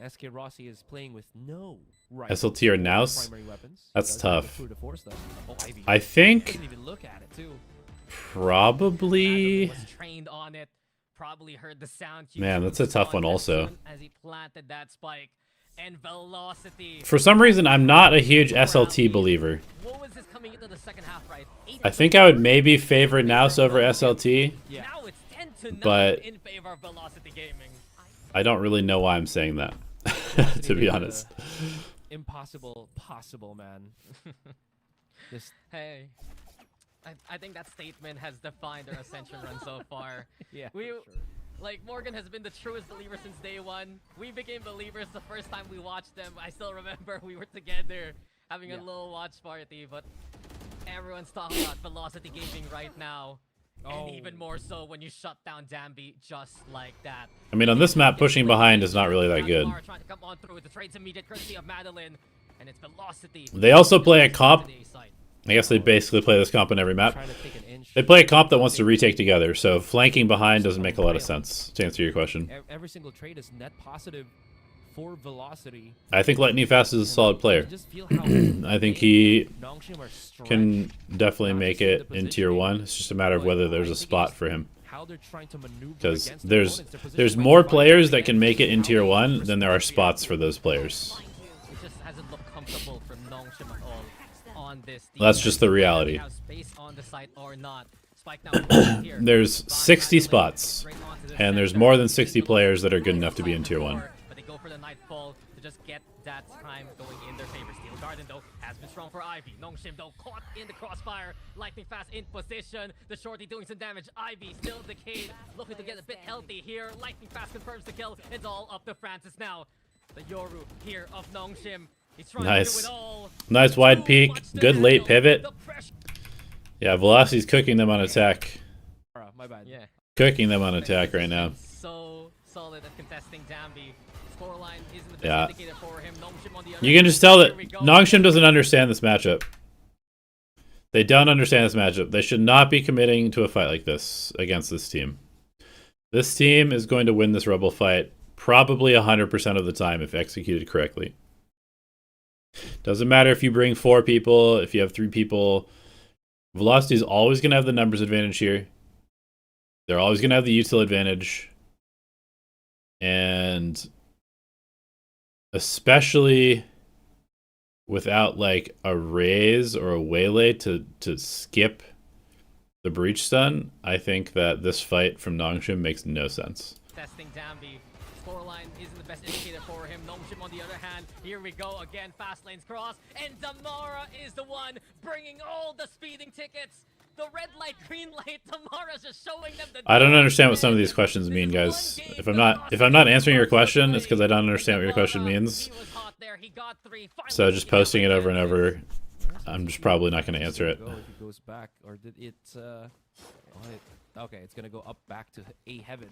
SK Rossi is playing with no SLT or Nouse? primary weapons. That's Does tough. have the Food of Force, though. Oh, Ivy I think doesn't even look at it too. probably. Was trained on it, probably heard the sound. Man, that's a tough one also. As he planted that spike and velocity. For some reason, I'm not a huge SLT believer. What was this coming into the second half, right? I think I would maybe favor Nouse over SLT, Yeah. Now it's 10-9 but in favor of Velocity Gaming. I don't really know why I'm saying that, to be honest. Impossible, possible, man. Just Hey, I think that statement has defined their Ascension run so far. yeah. We, for sure. like, Morgan has been the truest believer since day one. We became believers the first time we watched them. I still remember we were together having a Yeah. little watch party, but everyone's talking about Velocity Gaming right now. And even more so when you shut down Danby just like that. I mean, on this map, pushing behind is not really that good. Trying to come on through with the trades immediate courtesy of Madeline, and it's Velocity. They also play a comp. to the A side. I guess they basically play this comp in every map. Trying to take an inch. They play a comp that wants to retake together, so flanking behind doesn't make a lot of sense, to answer your question. Every single trade is net positive for Velocity. I think Lightning Fast is a solid player. You just feel how I think he Nongshim are stretched, can definitely not make just in it the in Tier 1. It's just a matter of whether there's a spot for him. how they're trying to maneuver Because against their there's opponents. Their position there's might more be players right that can there. make it in Tier How 1 they than there are perceive spots for those players. It just hasn't looked comfortable for Nongshim at all on this team. That's just the reality. They have space on the site or not. Spike now here. There's 60 spots, Straight onto the and there's center. more than 60 players that are good enough to be in Tier 1. But they go for the Nightfall to just get that time going in their favor. Steel Garden though has been strong for Ivy. Nongshim though caught in the crossfire. Lightning Fast in position. The Shorty doing some damage. Ivy still decayed. Looking to get a bit healthy here. Lightning Fast confirms the kill. It's all up to Francis now. The Yoru here of Nongshim. He's trying to Nice. do it all. Nice wide Too peek. much to Good late handle. pivot. The pressure- Yeah, Velocity's cooking them on attack. My bad. Yeah. Cooking them on attack right now. So solid at contesting Danby. Scoreline isn't the best Yeah. indicator for him. Nongshim on the other You can just tell that Here we go. Nongshim doesn't understand this matchup. They don't understand this matchup. They should not be committing to a fight like this against this team. This team is going to win this Rebel fight probably 100% of the time if executed correctly. Doesn't matter if you bring 4 people, if you have 3 people. Velocity is always going to have the numbers advantage here. They're always going to have the util advantage. And especially without like a raise or a waylay to skip the breach stun, I think that this fight from Nongshim makes no sense. Testing Danby. Scoreline isn't the best indicator for him. Nongshim on the other hand. Here we go again. Fast lanes cross. And Damara is the one bringing all the speeding tickets. The red light, green light. Damara's just showing them the I don't understand what some of these questions mean, guys. If I'm not answering your question, it's because I don't understand what your question means. He was hot there. He got 3. So Finally, just he got posting it the over and damage. over, I'm just probably not going to answer it. If it goes back, or did it? Okay, it's gonna go up back to A heaven,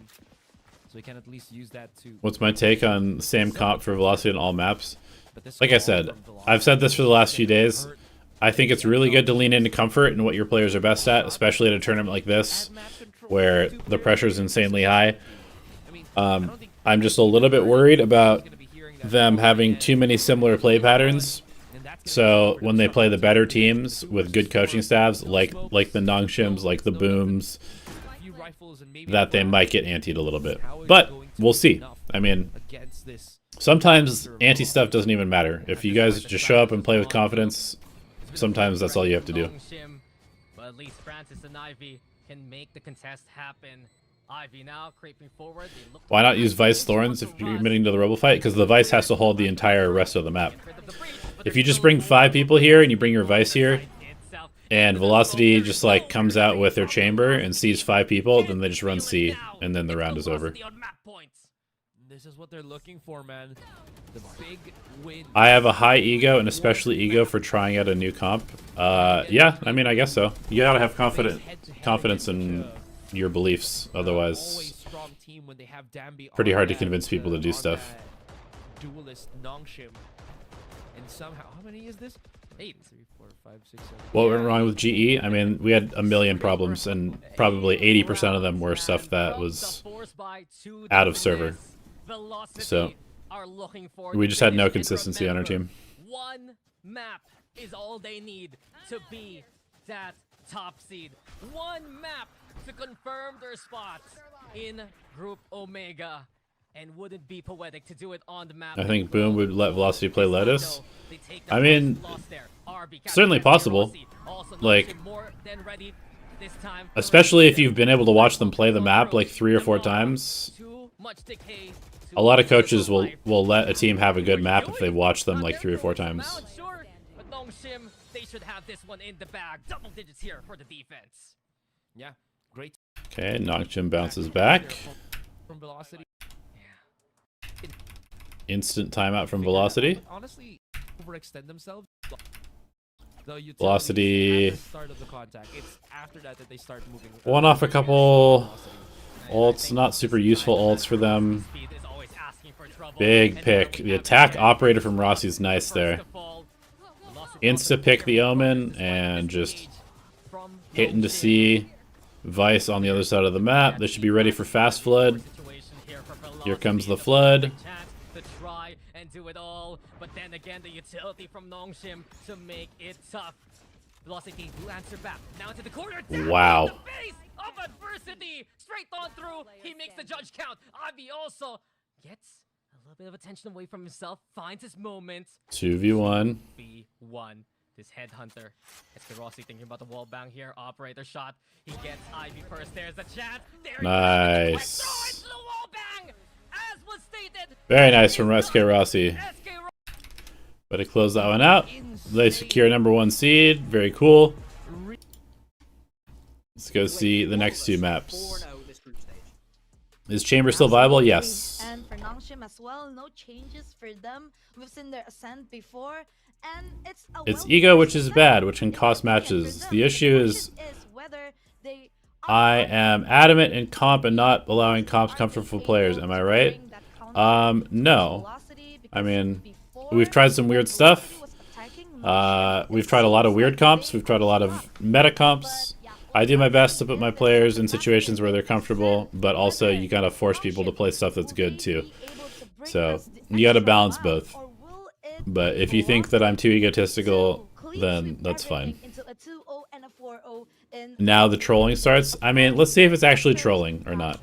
so we can at least use that to. What's my take on same comp for Velocity on all maps? But this Like I call said, from Velocity I've said this for the last few days. hurt I think it's really good to lean into comfort and what your players are best at, especially at a tournament like this, at map control. where Two the players pressure is insanely high. I mean, I don't think I'm just a little bit worried about gonna be hearing that them call having again. too many similar play patterns. And that's gonna So be when they play the better teams teams with good coaching staffs, like the Nongshims, like the Booms, few rifles and maybe that they a might get antied a little bit. How is But going to we'll be see. enough I mean, against this. sometimes anti stuff doesn't even matter. If you guys just show up and play with confidence, sometimes that's all you have to do. Nongshim, but at least Francis and Ivy can make the contest happen. Ivy now creeping forward. They look Why not use Vice Thorns if you're committing to the Rebel fight? Because the Vice has to hold the entire rest of the map. If you just bring 5 people here and you bring your Vice here, and Velocity just like comes out with their chamber and sees 5 people, then they just run C, and then the round is over. This is what they're looking for, man. The big win. I have a high ego, and especially ego for trying out a new comp. Yeah, I mean, I guess so. You gotta have confidence in your beliefs. Always Otherwise, strong team when they have Danby pretty on hard to that, convince people to do on stuff. that Duelist Nongshim. And somehow, how many is this? 8, 3, 4, 5, 6, 7. what went wrong with GE? I mean, we had a million problems, and probably 80% of them were stuff that was out of server. So we just had no consistency on our team. One map is all they need to be that top seed. One map to confirm their spots in Group Omega. And would it be poetic to do it on the map? I think Boom would let Velocity play Lotus. I mean, certainly possible. Like, especially if you've been able to watch them play the map like 3 or 4 times. A lot of coaches will let a team have a good map if they've watched them like 3 or 4 times. But Nongshim, they should have this one in the bag. Double digits here for the defense. Yeah, great. Okay, Nongshim bounces back. From Velocity. Instant timeout from Velocity. Honestly, overextend themselves. Velocity. At the start of the contact. It's after that they start moving. One off a couple ults, not super useful ults for them. Big pick. The attack operator from Rossi is nice there. Insta pick the Omen and just hitting to see Vice on the other side of the map. They should be ready for fast flood. Here comes the flood. And do it all, but then again the utility from Nongshim to make it tough. Velocity will answer back now to the corner. Wow. The face of adversity straight on through. He makes the judge count. Ivy also gets a little bit of attention away from himself. Finds his moment. 2v1. B1. This headhunter. SK Rossi thinking about the wall bang here. Operator shot. He gets Ivy first. There's a chance. There Nice. throw into the wall bang. As was stated. Very nice from SK Rossi. But to close that one out, they secure #1 seed. Very cool. Let's go see the next 2 maps. Is Chamber still viable? Yes. And for Nongshim as well, no changes for them. We've seen their Ascent before, and It's ego, which is bad, which can cost matches. The issue is whether they I am adamant in comp and not allowing comps comfortable players. Am I right? No. I mean, we've tried some weird stuff. We've tried a lot of weird comps. We've tried a lot of meta comps. I do my best to put my players in situations where they're comfortable, but also you gotta force people to play stuff that's good too. So you gotta balance both. But if you think that I'm too egotistical, then that's fine. Now the trolling starts. I mean, let's see if it's actually trolling or not.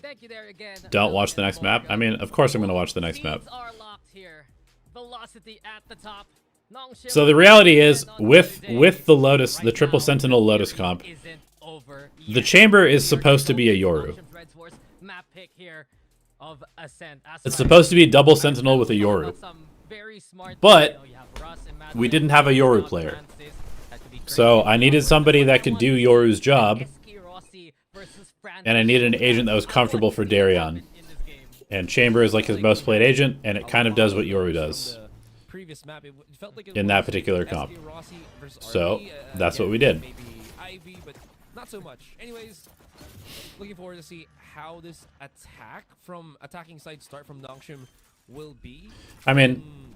Thank you there again. Don't watch the next map. I mean, of course I'm going to watch the next map. Seeds are locked here. Velocity at the top. Nongshim So the reality is, with the Lotus, the triple Sentinel Lotus comp, isn't over the yet. Chamber is supposed to be a Yoru. Nongshim's Red map pick here of Ascent. It's supposed to be double Sentinel with a Yoru. But we didn't have a Yoru player. So I needed somebody that could do Yoru's job, and I needed an agent that was comfortable for Darion. And Chamber is like his most played agent, and it kind of does what Yoru does in that particular comp. So that's what we did. Maybe Ivy, but not so much. Anyways, looking forward to see how this attack from attacking side start from Nongshim will be. I mean,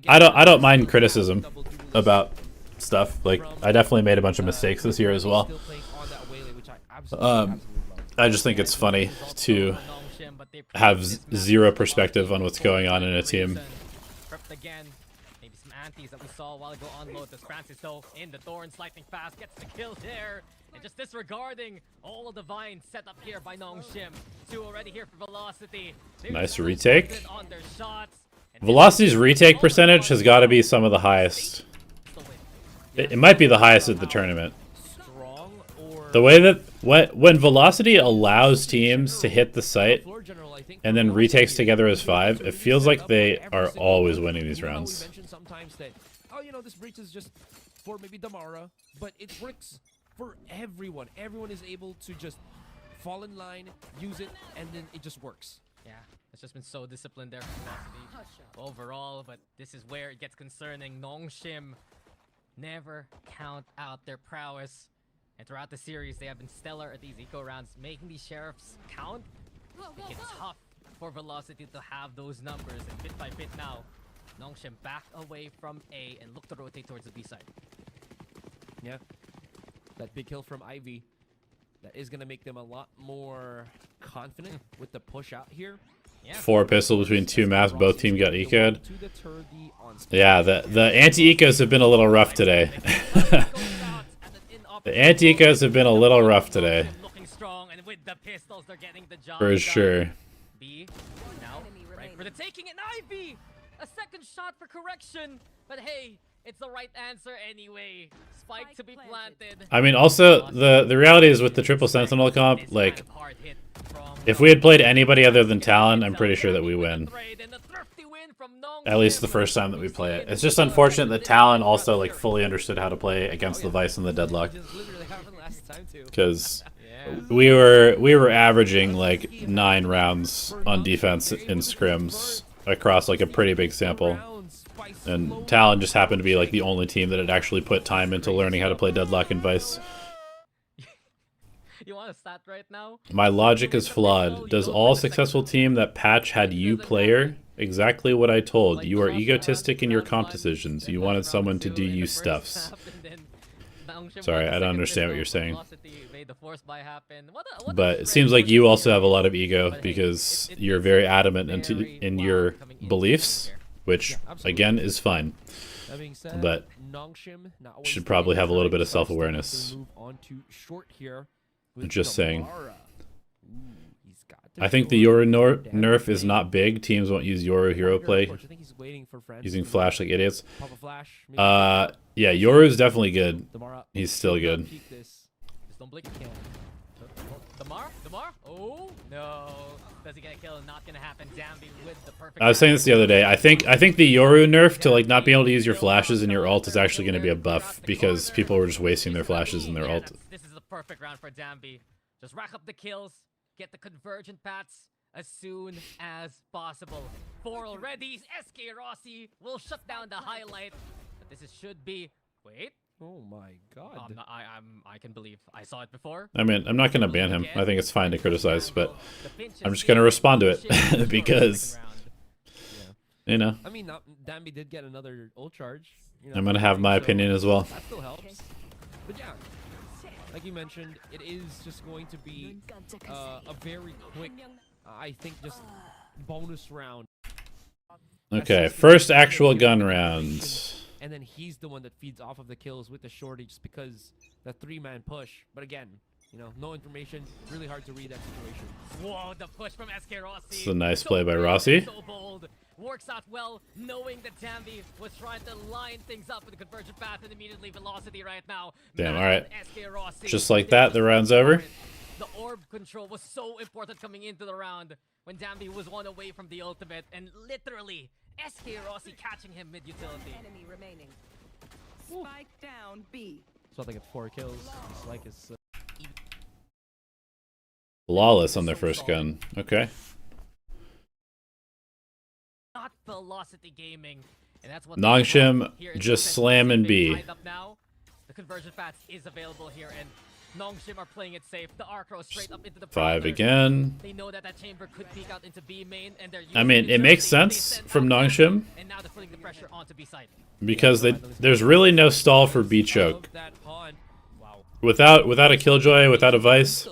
I don't mind criticism about stuff. Like, I definitely made a bunch of mistakes this year as well. I just think it's funny to have zero perspective on what's going on in a team. Again, maybe some antis that we saw a while ago on Lotus. Francis though in the Thorns lightning fast gets the kill there, and just disregarding all of the vines set up here by Nongshim. 2 already here for Velocity. Nice retake. On their shots. Velocity's retake percentage has got to be some of the highest. It might be the highest at the tournament. The way that when Velocity allows teams to hit the site and then retakes together as 5, it feels like they are always winning these rounds. Sometimes that, oh, you know, this breach is just for maybe Damara, but it works for everyone. Everyone is able to just fall in line, use it, and then it just works. Yeah, it's just been so disciplined there from Velocity overall, but this is where it gets concerning. Nongshim never count out their prowess. And throughout the series, they have been stellar at these eco rounds, making these sheriffs count. Make it tough for Velocity to have those numbers, and bit by bit now, Nongshim back away from A and look to rotate towards the B side. Yeah, that big kill from Ivy, that is gonna make them a lot more confident with the push out here. Yeah. 4 pistols between 2 maps. Both teams got eco'd. Yeah, the anti-ecos have been a little rough today. The anti-ecos have been a little rough today. Looking strong, and with the pistols, they're getting the job For done. sure. B now right for the taking, and Ivy a second shot for correction, but hey, it's the right answer anyway. Spike to be planted. I mean, also, the reality is with the triple sentinel comp, like, if we had played anybody other than Talon, I'm pretty sure that we win. At least the first time that we play it. It's just unfortunate that Talon also, like, fully understood how to play against the Vice and the Deadlock. Because we were averaging, like, 9 rounds on defense in scrims across, like, a pretty big sample. And Talon just happened to be, like, the only team that had actually put time into learning how to play Deadlock and Vice. You want a stat right now? My logic is flawed. Does all successful team that patch had you player? Exactly what I told. You are egotistic in your comp decisions. You wanted someone to do you stuffs. Sorry, I don't understand what you're saying. But it seems like you also have a lot of ego because you're very adamant in your beliefs, which, again, is fine. But should probably have a little bit of self-awareness. Just saying. I think the Yoru nerf is not big. Teams won't use Yoru hero play using flash like idiots. Yeah, Yoru's definitely good. He's still good. Damar? Oh no. Does he get a kill? Not gonna happen. Dambi with the perfect. I was saying this the other day. I think the Yoru nerf to like not being able to use your flashes and your ult is actually going to be a buff because people were just wasting their flashes and their ult. This is the perfect round for Dambi. Just rack up the kills, get the convergent paths as soon as possible. 4 already. SK Rossi will shut down the highlight. But this should be. Wait. Oh my god. I can believe I saw it before. I mean, I'm not going to ban him. I think it's fine to criticize, but I'm just going to respond to it because, you know. I mean, Dambi did get another ult charge. You know, I'm going to have my opinion as well. That still helps. But yeah, like you mentioned, it is just going to be a very quick, I think, just bonus round. Okay, first actual gun round. And then he's the one that feeds off of the kills with the shorty just because the 3-man push. But again, you know, no information. Really hard to read that situation. Whoa, the push from SK Rossi. It's a nice play by Rossi. So bold. Works out well, knowing that Dambi was trying to line things up with the convergent path and immediately velocity right now. Damn, alright. SK Rossi. Just like that, the round's over. The orb control was so important coming into the round when Dambi was 1 away from the ultimate and literally SK Rossi catching him mid-utility. Enemy remaining. Spike down B. So I think it's 4 kills. It's like it's Flawless on their first gun. Okay. Not velocity gaming. And that's what Nongshim just slamming B. The conversion path is available here, and Nongshim are playing it safe. The Arcro straight up into the 5 perimeter. again. They know that chamber could peek out into B main, and they're I mean, it makes sense from Nongshim and now they're putting the pressure onto B side. because there's really no stall for B choke. Without a Killjoy, without a Vice,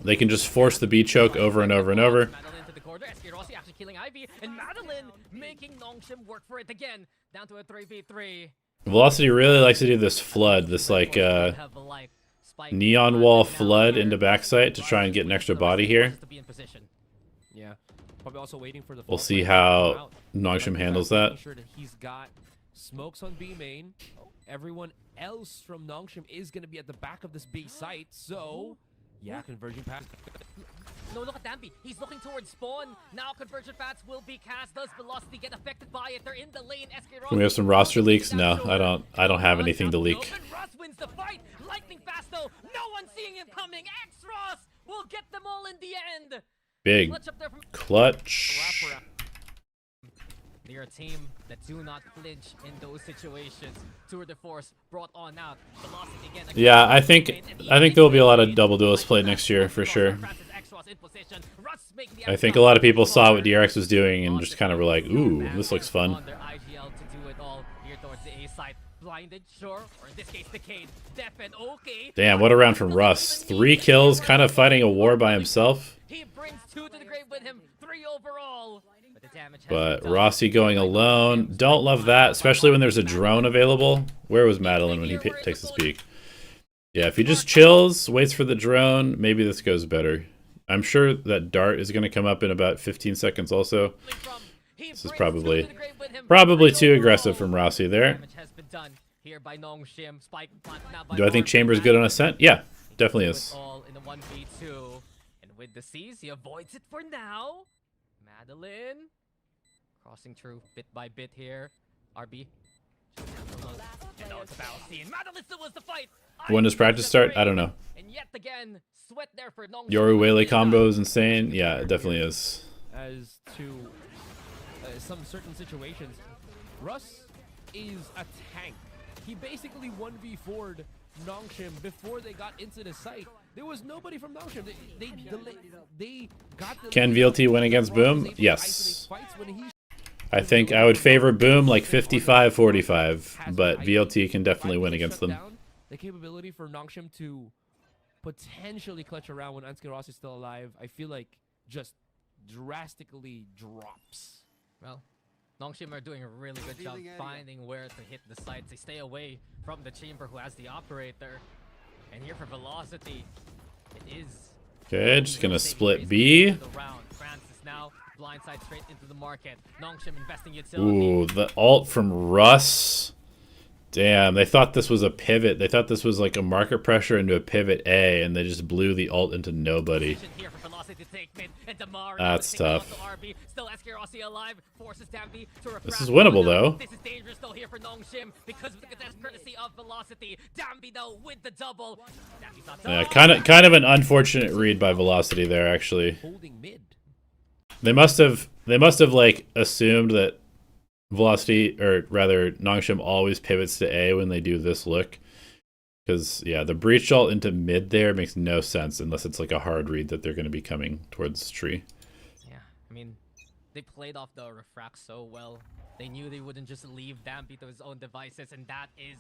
they can just force the B choke over and over and over. Madeline to the corner. SK Rossi actually killing Ivy, and Madeline making Nongshim work for it again. Down to a 3v3. Velocity really likes to do this flood, this like neon wall flood into backside to try and get an extra body here. yeah. Probably also waiting for the We'll see how Nongshim handles that. Making sure that he's got smokes on B main. Everyone else from Nongshim is going to be at the back of this B site, so yeah, conversion pass. No, look at Dambi. He's looking towards spawn. Now conversion paths will be cast. Does velocity get affected by it? They're in the lane. SK Rossi. Can we have some roster leaks? No, I don't have anything to leak. And Ross wins the fight. Lightning fast though. No one seeing him coming. X-Ross will get them all in the end. Big clutch. They're a team that do not flinch in those situations. Tour de Force brought on out. Velocity again. Yeah, I think there will be a lot of double duelists played next year for sure. I think a lot of people saw what DRX was doing and just kind of were like, "Ooh, this looks fun." Damn, what a round from Russ. 3 kills, kind of fighting a war by himself. He brings 2 to the grave with him, 3 overall. But Rossi going alone, don't love that, especially when there's a drone available. Where was Madeline when he takes his peek? Yeah, if he just chills, waits for the drone, maybe this goes better. I'm sure that dart is going to come up in about 15 seconds also. This is probably too aggressive from Rossi there. Do I think Chamber's good on Ascent? Yeah, definitely is. And with the C's, he avoids it for now. Madeline crossing through bit by bit here. RB. And now it's a battle scene. Madeline still wants to fight. When does practice start? I don't know. And yet again, sweat there for Nongshim. Yoru Wele combo is insane. Yeah, it definitely is. As to some certain situations, Russ is a tank. He basically 1v4'd Nongshim before they got into the site. There was nobody from Nongshim. They got the Can VLT win against Boom? Yes. I think I would favor Boom like 55-45, but VLT can definitely win against them. The capability for Nongshim to potentially clutch around when Ansuke Ross is still alive, I feel like just drastically drops. Well, Nongshim are doing a really good job finding where to hit the sites. They stay away from the Chamber who has the operator. And here for Velocity, it is... Okay, just gonna split B. Francis now blindside straight into the market. Nongshim investing utility. Ooh, the ult from Russ. Damn, they thought this was a pivot. They thought this was like a market pressure into a pivot A, and they just blew the ult into nobody. That's tough. This is winnable though. This is dangerous though here for Nongshim because of the courtesy of Velocity. Dambi though with the double. Yeah, kind of an unfortunate read by Velocity there actually. Holding mid. They must have like assumed that Velocity, or rather Nongshim, always pivots to A when they do this look. Because, yeah, the breach ult into mid there makes no sense unless it's like a hard read that they're going to be coming towards tree. Yeah, I mean, they played off the refract so well. They knew they wouldn't just leave Dampi to his own devices, and that is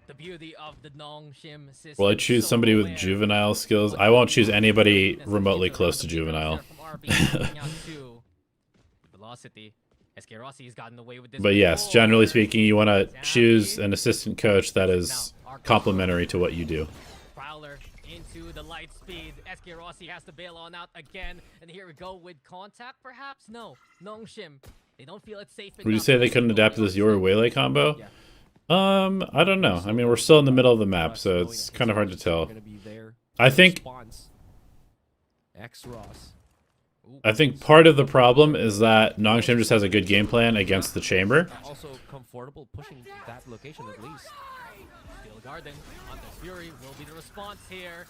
the beauty of the Nongshim system. Will I choose somebody with juvenile skills? I won't choose anybody remotely close to juvenile. Velocity. SK Rossi has gotten away with this. But yes, generally speaking, you want to choose an assistant coach that is complementary to what you do. Prowler into the light speed. SK Rossi has to bail on out again. And here we go with contact, perhaps? No. Nongshim. They don't feel it's safe enough. Would you say they couldn't adapt to this Yoru Wele combo? I don't know. I mean, we're still in the middle of the map, so it's kind of hard to tell. I think part of the problem is that Nongshim just has a good game plan against the Chamber. Also comfortable pushing that location at least. Steel Garden on the Fury will be the response here.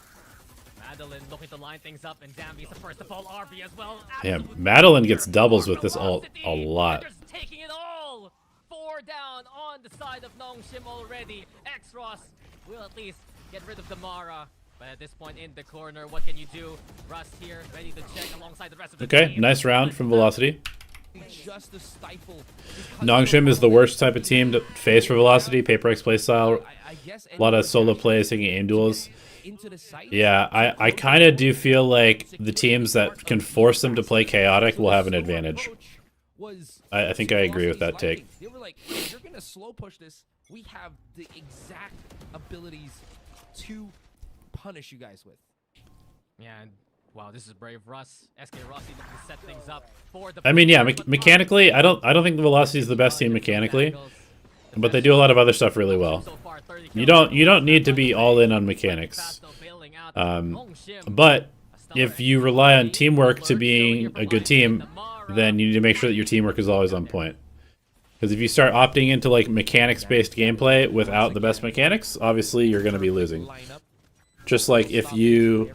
Madeline looking to line things up, and Dambi's the first to fall. RB as well. Yeah, Madeline gets doubles with this ult a lot. Taking it all. 4 down on the side of Nongshim already. X-Ross will at least get rid of the Mara. But at this point in the corner, what can you do? Russ here, ready to check alongside the rest of the team. Nice round from Velocity. Nongshim is the worst type of team to face for Velocity. Paper X play style. A lot of solo plays, taking aim duels. Yeah, I kind of do feel like the teams that can force them to play chaotic will have an advantage. I think I agree with that take. They were like, if you're going to slow push this, we have the exact abilities to punish you guys with. Yeah, and wow, this is brave Russ. SK Rossi looking to set things up for the... I mean, yeah, mechanically, I don't think the Velocity is the best team mechanically, but they do a lot of other stuff really well. You don't need to be all in on mechanics. But if you rely on teamwork to being a good team, then you need to make sure that your teamwork is always on point. Because if you start opting into like mechanics-based gameplay without the best mechanics, obviously you're going to be losing. Just like if you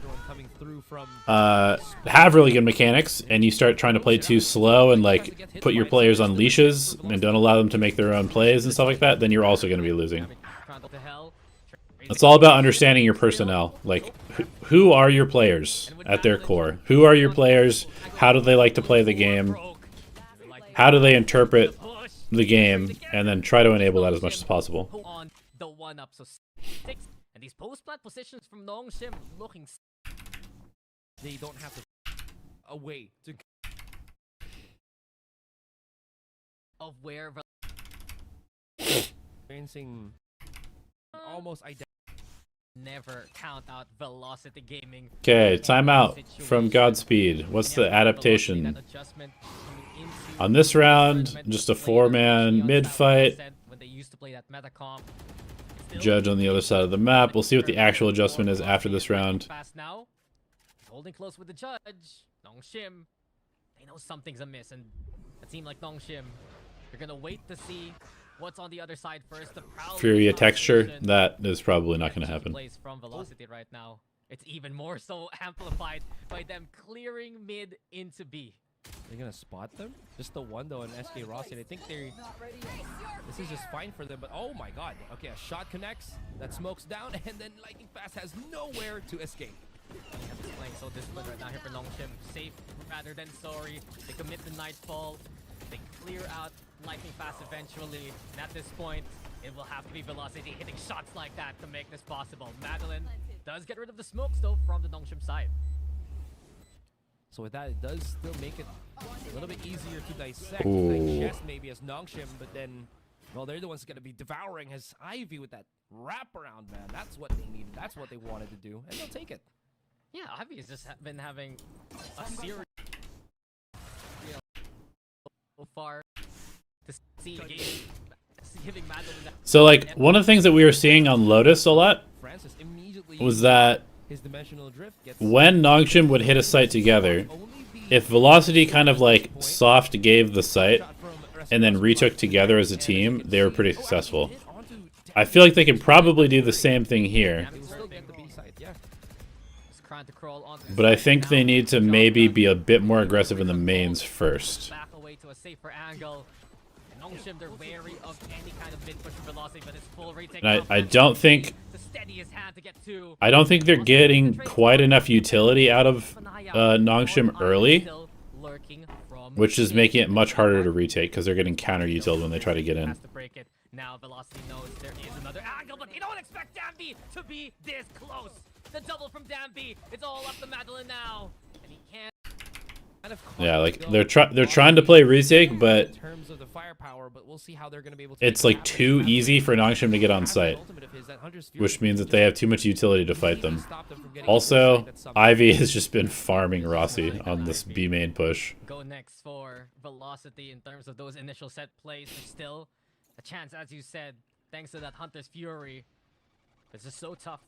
have really good mechanics, and you start trying to play too slow and like put your players on leashes and don't allow them to make their own plays and stuff like that, then you're also going to be losing. It's all about understanding your personnel. Like, who are your players at their core? Who are your players? How do they like to play the game? How do they interpret the game? And then try to enable that as much as possible. On the 1-up, so 6, and these post-plant positions from Nongshim looking. They don't have to a way to Of where experiencing almost identical. never count out Velocity Gaming. Okay, timeout from Godspeed. What's the adaptation? On this round, just a 4-man mid fight. When they used to play that meta comp. Judge on the other side of the map. We'll see what the actual adjustment is after this round. Fast now. Holding close with the judge. Nongshim. They know something's amiss, and a team like Nongshim, you're gonna wait to see what's on the other side first. The Furia texture, that is probably not going to happen. Plays from Velocity right now. It's even more so amplified by them clearing mid into B. They're gonna spot them? Just the one though in SK Rossi. I think they're. This is just fine for them, but oh my god. Okay, a shot connects, that smokes down, and then Lightning Fast has nowhere to escape. Playing so disciplined right now here for Nongshim. Safe rather than sorry. They commit the Nightfall. They clear out Lightning Fast eventually. And at this point, it will have to be Velocity hitting shots like that to make this possible. Madeline does get rid of the smokes though from the Nongshim side. So with that, it does still make it a little bit easier to dissect, Ooh. digest maybe as Nongshim, but then, well, they're the ones going to be devouring his Ivy with that wraparound, man. That's what they needed. That's what they wanted to do, and they'll take it. Yeah, Ivy has just been having a series, so far to see the game, giving Madeline that. So, like, one of the things that we were seeing on Lotus a lot Francis immediately was that his dimensional drift gets when Nongshim would hit a site together, if Velocity kind of like soft gave the site and then retook together as a team, they were pretty successful. I feel like they can probably do the same thing here, but I think they need to maybe be a bit more aggressive in the mains first. Back away to a safer angle. Nongshim, they're wary of any kind of mid push from Velocity, but it's full retake. And I don't think I don't think they're getting quite enough utility out of Nongshim early, which is making it much harder to retake because they're getting counter utility when they try to get in. Now Velocity knows there is another angle, but they don't expect Danby to be this close. The double from Danby. It's all up to Madeline now, and he can't. Yeah, like they're trying to play retake, but in terms of the firepower, but we'll see how they're going to be able to. It's like too easy for Nongshim to get on site, which means that they have too much utility to fight them. Also, Ivy has just been farming Rossi on this B main push. Go next for Velocity in terms of those initial set plays. There's still a chance, as you said, thanks to that Hunter's Fury. It's just so tough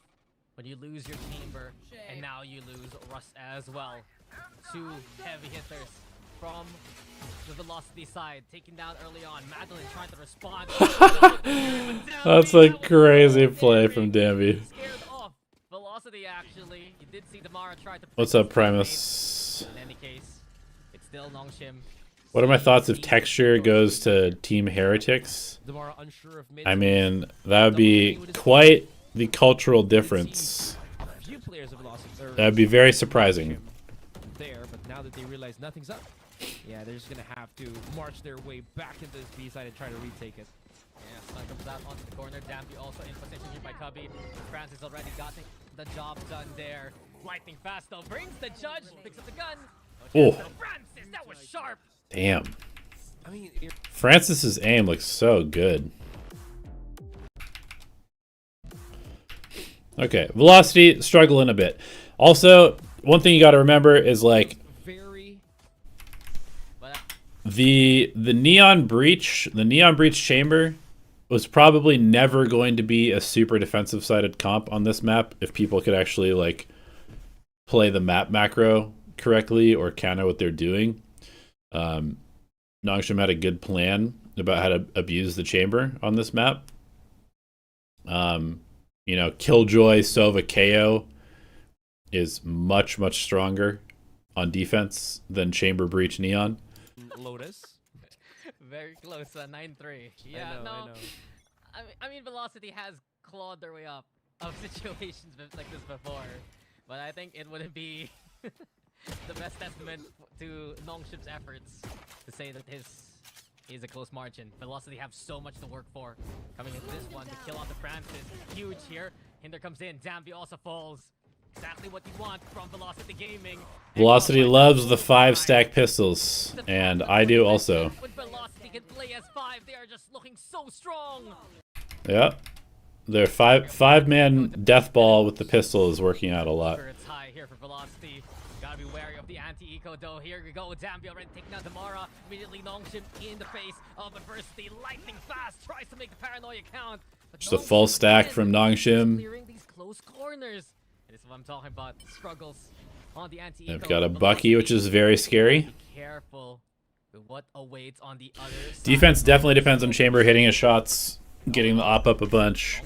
when you lose your chamber, and now you lose Rust as well. Two heavy hitters from the Velocity side, taken down early on. Madeline trying to respond. That's a crazy play from Danby. Scared off Velocity, actually. You did see Damara try to. What's up, Primus? In any case, it's still Nongshim. What are my thoughts if texture goes to Team Heretics? I mean, that would be quite the cultural difference. That would be very surprising. There, but now that they realize nothing's up, yeah, they're just gonna have to march their way back into this B side and try to retake it. Yeah, Sun comes out onto the corner. Danby also in position here by Cubby. Francis already got the job done there. Lightning Fast though brings the judge, picks up the gun. Oh, Francis, that was sharp. damn. I mean, Francis's aim looks so good. Okay, Velocity struggling a bit. Also, one thing you got to remember is like the neon breach chamber was probably never going to be a super defensive sided comp on this map if people could actually like play the map macro correctly or counter what they're doing. Nongshim had a good plan about how to abuse the chamber on this map. You know, Killjoy, Sova, KO is much, much stronger on defense than Chamber, Breach, Neon. Lotus. Very close, 9-3. Yeah, I no. know. I mean, Velocity has clawed their way up of situations like this before, but I think it wouldn't be the best testament to Nongshim's efforts to say that his is a close margin. Velocity have so much to work for. Coming into this one to kill out the Francis. Huge here. Hinder comes in. Dambi also falls. Exactly what you want from Velocity Gaming. Velocity loves the 5-stack pistols, and I do also. When Velocity can play as 5, they are just looking so strong. Yeah. Their five-man death ball with the pistol is working out a lot. It's high here for Velocity. Gotta be wary of the anti-eco though. Here we go. Dambi already taking out Damara. Immediately Nongshim in the face of adversity. Lightning fast tries to make the paranoia count. Just a full stack from Nongshim. Clearing these close corners. This is what I'm talking about. Struggles on the anti-eco. They've got a Bucky, which is very scary. Be careful with what awaits on the other side. Defense definitely depends on Chamber hitting his shots, getting the op up a bunch,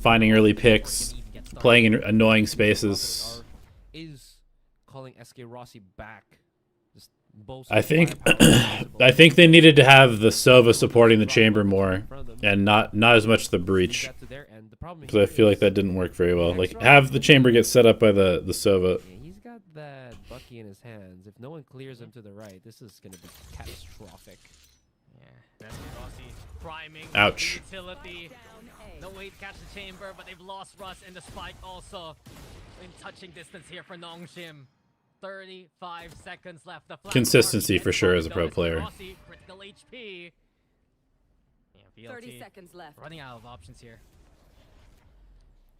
finding early picks, playing in annoying spaces. Is calling SK Rossi back. Just both I think they needed to have the Sova supporting the Chamber more, and not as much the Breach, because I feel like that didn't work very well. Like, have the Chamber get set up by the Sova. Yeah, he's got that Bucky in his hands. If no one clears him to the right, this is going to be catastrophic. Yeah, that's Rossi priming. Ouch. Utility. No way to catch the Chamber, but they've lost Russ and the spike also in touching distance here for Nongshim. 35 seconds left. The Consistency for sure as a pro player. Rossi, critical HP. Yeah, 30 seconds left. Running out of options here.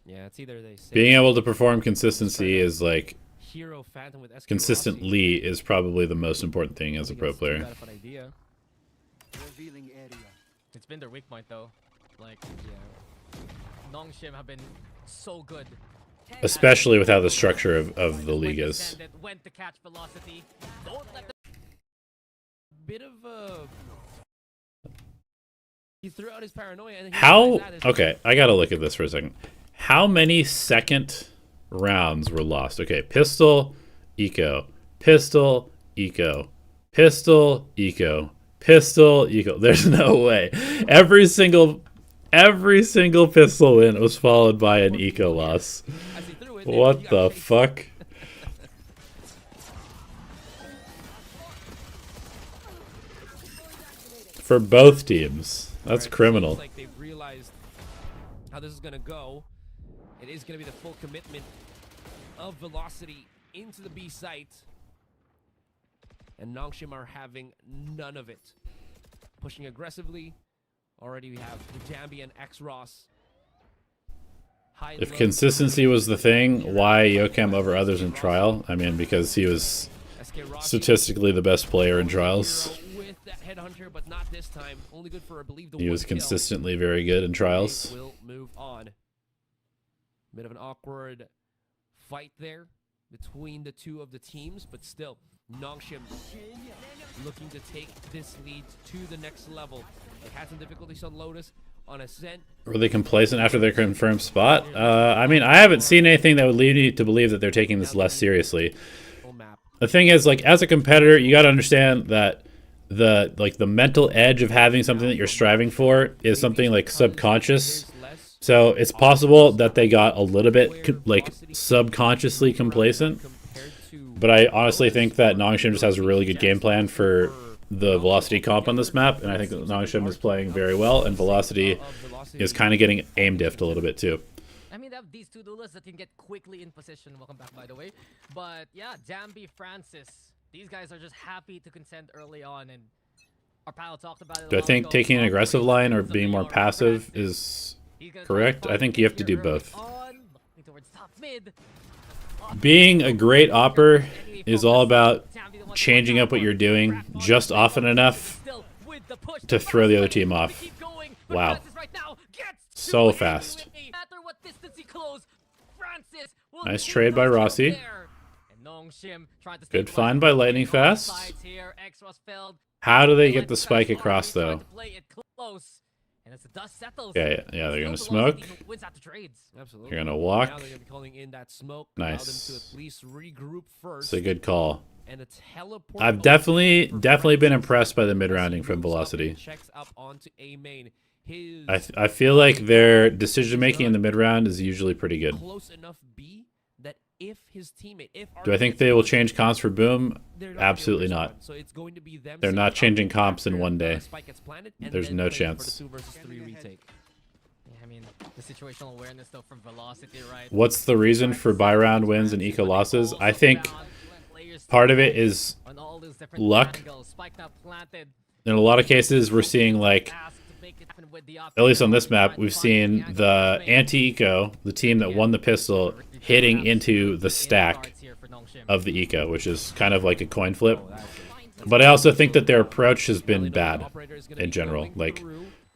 Yeah, it's either they say Being able to perform consistency is like Hero Phantom with SK consistently is probably the most important thing as a pro player. It's been their weak point though. Like, yeah, Nongshim have been so good. Especially with how the structure of the league is. When to catch Velocity. Don't let them bit of a he threw out his paranoia and How okay, I gotta look at this for a second. How many second rounds were lost? Okay, pistol, eco, pistol, eco, pistol, eco, pistol, eco. There's no way. Every single pistol win was followed by an eco loss. What the fuck? For both teams. That's criminal. Like they've realized how this is gonna go. It is gonna be the full commitment of Velocity into the B site. And Nongshim are having none of it. Pushing aggressively. Already we have Dambi and X-Ross. If consistency was the thing, why Yokem over others in trial? I mean, because he was statistically the best player in trials. With that headhunter, but not this time. Only good for, I believe, the He was one kill. consistently very good in trials. They will move on. Bit of an awkward fight there between the two of the teams, but still, Nongshim looking to take this lead to the next level. They had some difficulties on Lotus, on Ascent. Were they complacent after their confirmed spot? I mean, I haven't seen anything that would lead me to believe that they're taking this less seriously. The thing is, like, as a competitor, you got to understand that the mental edge of having something that you're striving for is something like subconscious. So it's possible that they got a little bit like subconsciously complacent. But I honestly think that Nongshim just has a really good game plan for the Velocity comp on this map, and I think that Nongshim is playing very well, and Velocity is kind of getting aim diffed a little bit too. I mean, they have these two duelists that can get quickly in position. Welcome back, by the way. But yeah, Dambi, Francis, these guys are just happy to contend early on, and our panel talked about it. Do I think taking an aggressive line or being more passive is correct? I think you have to do both. Being a great opper is all about changing up what you're doing just often enough to throw the other team off. Wow. So fast. Nice trade by Rossi. Good find by Lightning Fast. How do they get the spike across, though? And as the dust settles, Yeah, they're gonna no smoke. Velocity who wins out the trades. Absolutely. You're gonna Now walk. they're gonna be calling in that smoke. Allow them to Nice. at least regroup first. It's a good call. And a teleport I've opening definitely for been Francis impressed by the mid as he rounding from moves up Velocity. and checks up onto A main. His I feel like their decision making in the mid round is usually pretty good. close enough B that if his teammate, Do I think they will change comps for Boom? they're not gonna Absolutely respond. not. So it's going to be them They're sitting not up changing comps in after one day. the spike gets planted, and There's then no playing chance. For the 2 versus 3 retake. Yeah, I mean, the situational awareness though from Velocity, right? What's the reason for buy round wins and eco losses? I think part of it is on all those different luck. angles. Spike now planted. in a lot of cases we're seeing like, Asked to make it happen with the at least on this operator, map, trying to we've find seen angle the to make. anti-eco, the team that won the pistol, hitting into the stack of the eco, which is kind of like a coin flip. But I also think that their approach has been bad in general. Like,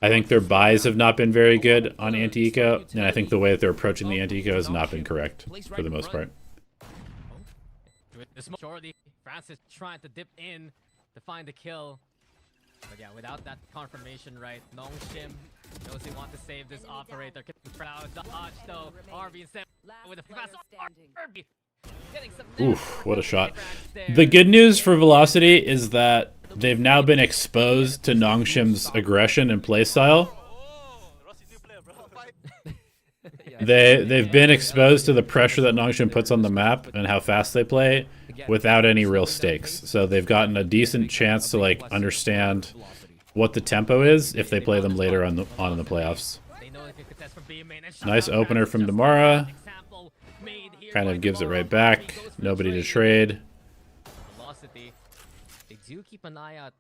I think their buys have not been very good on anti-eco, and I think the way that they're approaching the anti-eco has not been correct for the most part. This majority, Francis trying to dip in to find the kill. But yeah, without that confirmation, right? Nongshim knows he wants to save this operator. Proud dodge though. RB instead with a fast RB. Getting some Oof, what a shot. The good news for Velocity is that they've now been exposed to Nongshim's aggression and playstyle. They've been exposed to the pressure that Nongshim puts on the map and how fast they play without any real stakes. So they've gotten a decent chance to like understand what the tempo is if they play them later on in the playoffs. Nice opener from Damara. Kind of gives it right back. Nobody to trade. Velocity, they do keep an eye out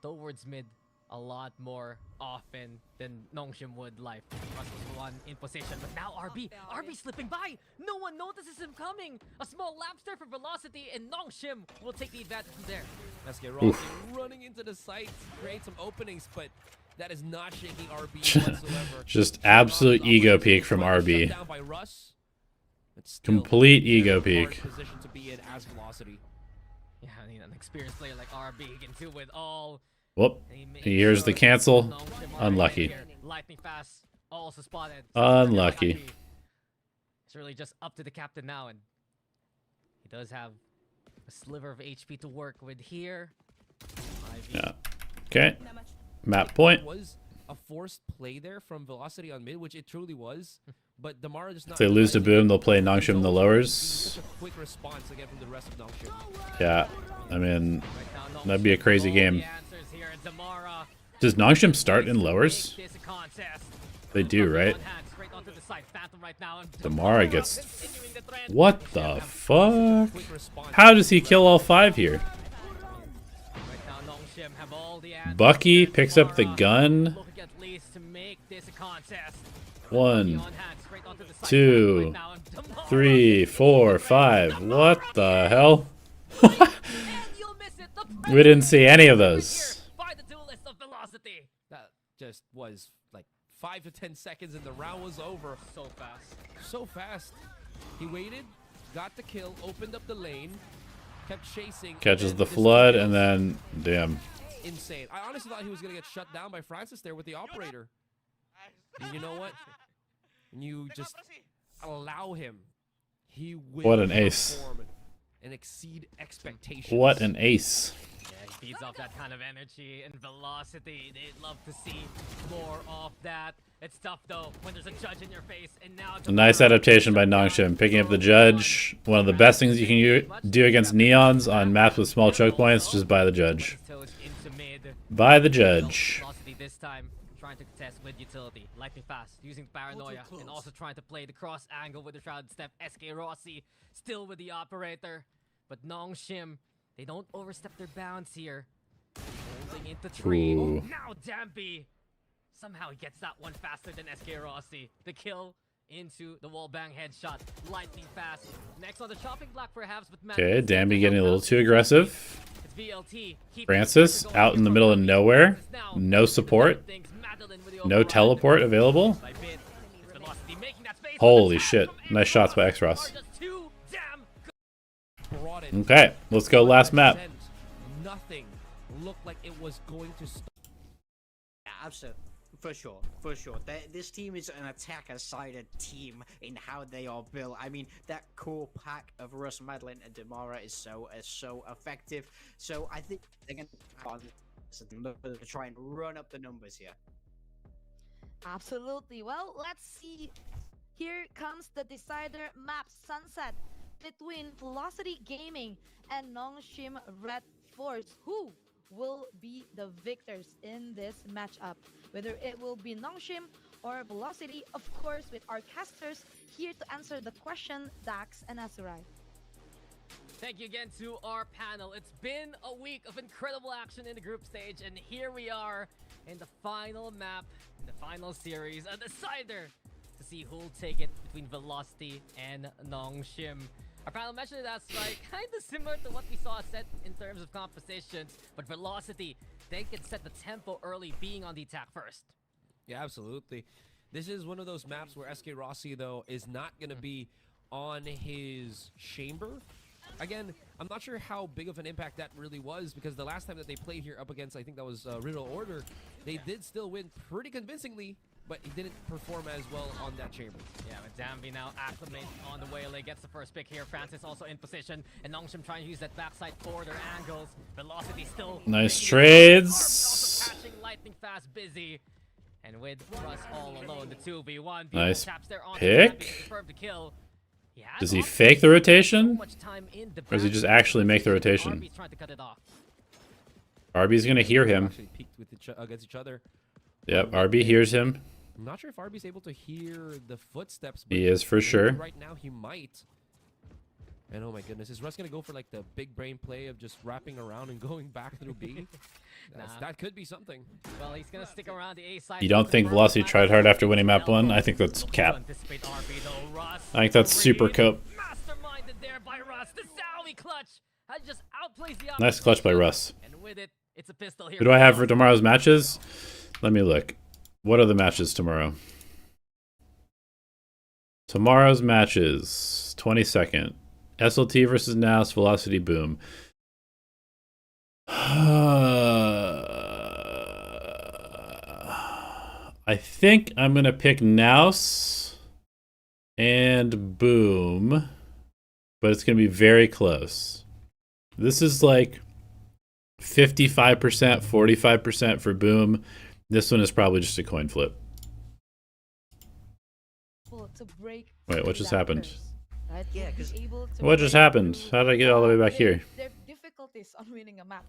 towards mid a lot more often than Nongshim would like. Russ was the one in position, but now RB slipping by. No one notices him coming. A small lapster for Velocity, and Nongshim will take the advantage from there. Let's get Rossi running into the site, create some openings, but that is not shaking RB whatsoever. Just absolute ego peak from RB. Down by Russ, but still Complete very ego hard peak. Position to be in as Velocity. Yeah, I mean, an experienced player like RB can do it all. Whoop. Here's the cancel. Unlucky. Lightning fast, also spotted. Unlucky. It's really just up to the captain now, and he does have a sliver of HP to work with here. Yeah. Okay. Map point. Was a forced play there from Velocity on mid, which it truly was. But Damara just not. If they lose to Boom, they'll play Nongshim in the lowers. Such a quick response again from the rest of Nongshim. Yeah. I mean, that'd be a crazy game. Does Nongshim start in lowers? They do, right? Damara gets... What the fuck? How does he kill all 5 here? Bucky picks up the gun. 1, 2, 3, 4, 5. What the hell? We didn't see any of those. That just was like 5 to 10 seconds and the round was over. So fast. So fast. He waited, got the kill, opened up the lane, kept chasing. Catches the flood and then... Damn. Insane. I honestly thought he was going to get shut down by Francis there with the operator. And you know what? You just allow him. He will What an ace. perform and exceed expectations. What an ace. Yeah, he feeds off that kind of energy and velocity. They'd love to see more of that. It's tough though when there's a judge in your face, and now A nice adaptation by Nongshim, picking up the judge. One of the best things you can do against Neons on maps with small choke points, just buy the judge. Buy the judge. Velocity this time trying to contest with utility, lightning fast, using paranoia, and also trying to play the cross angle with the shroud step. SK Rossi still with the operator, but Nongshim, they don't overstep their bounds here. Holding into tree. Ooh. Oh, now Dampy. Somehow he gets that one faster than SK Rossi. The kill into the wall bang headshot. Lightning fast. Next on the chopping block perhaps, but Okay, Damby getting a little too aggressive. It's VLT. Francis out in the middle of nowhere. No support. No teleport available. Holy shit. Nice shots by X-Ross. Okay, let's go last map. Nothing looked like it was going to stop. Yeah, absolutely. For sure, for sure. This team is an attacker-sided team in how they are built. I mean, that core pack of Russ, Madeline, and Demara is so effective. So I think they're going to try and run up the numbers here. Absolutely. Well, let's see. Here comes the decider map sunset between Velocity Gaming and Nongshim Red Force. Who will be the victors in this matchup? Whether it will be Nongshim or Velocity, of course, with our casters here to answer the question, Dax and Azurai. Thank you again to our panel. It's been a week of incredible action in the group stage, and here we are in the final map, in the final series, a decider to see who'll take it between Velocity and Nongshim. Our panel mentioned it as like kind of similar to what we saw set in terms of compositions, but Velocity, they can set the tempo early, being on the attack first. Yeah, absolutely. This is one of those maps where SK Rossi, though, is not going to be on his chamber. Again, I'm not sure how big of an impact that really was, because the last time that they played here up against, I think that was Riddle Order, they did still win pretty convincingly, but he didn't perform as well on that chamber. Yeah, but Dambi now acclimate on the Waylay, gets the first pick here. Francis also in position, and Nongshim trying to use that backside for their angles. Velocity still Nice making it trades. also catching lightning fast, busy. And with Russ all alone, the 2v1. Nice taps there on pick. Dambi to confirm the kill. Does he fake the rotation? So much time in the Or does he back. just actually make the rotation? RB's trying to cut it off. RB's going to hear him. Actually peeked with against each other. Yep, RB hears him. I'm not sure if RB's able to hear the footsteps. He is for sure. Right now, he might. And oh my goodness, is Russ going to go for like the big brain play of just wrapping around and going back through B? That could be something. Well, he's going to stick around the A side. You don't think Velocity tried hard after winning map 1? I think that's cap. I think that's super cope. Masterminded there by Russ. The Zowie clutch has just outplays the Nice clutch by Russ. And with it, it's a pistol here. Who do I have for tomorrow's matches? Let me look. What are the matches tomorrow? Tomorrow's matches, 22nd. SLT versus Naus, Velocity Boom. I think I'm going to pick Naus and Boom, but it's going to be very close. This is like 55%, 45% for Boom. This one is probably just a coin flip. To break Wait, what just happened? Right? Yeah, 'cause- What just happened? How did I get all the way back here? There are difficulties on winning a map.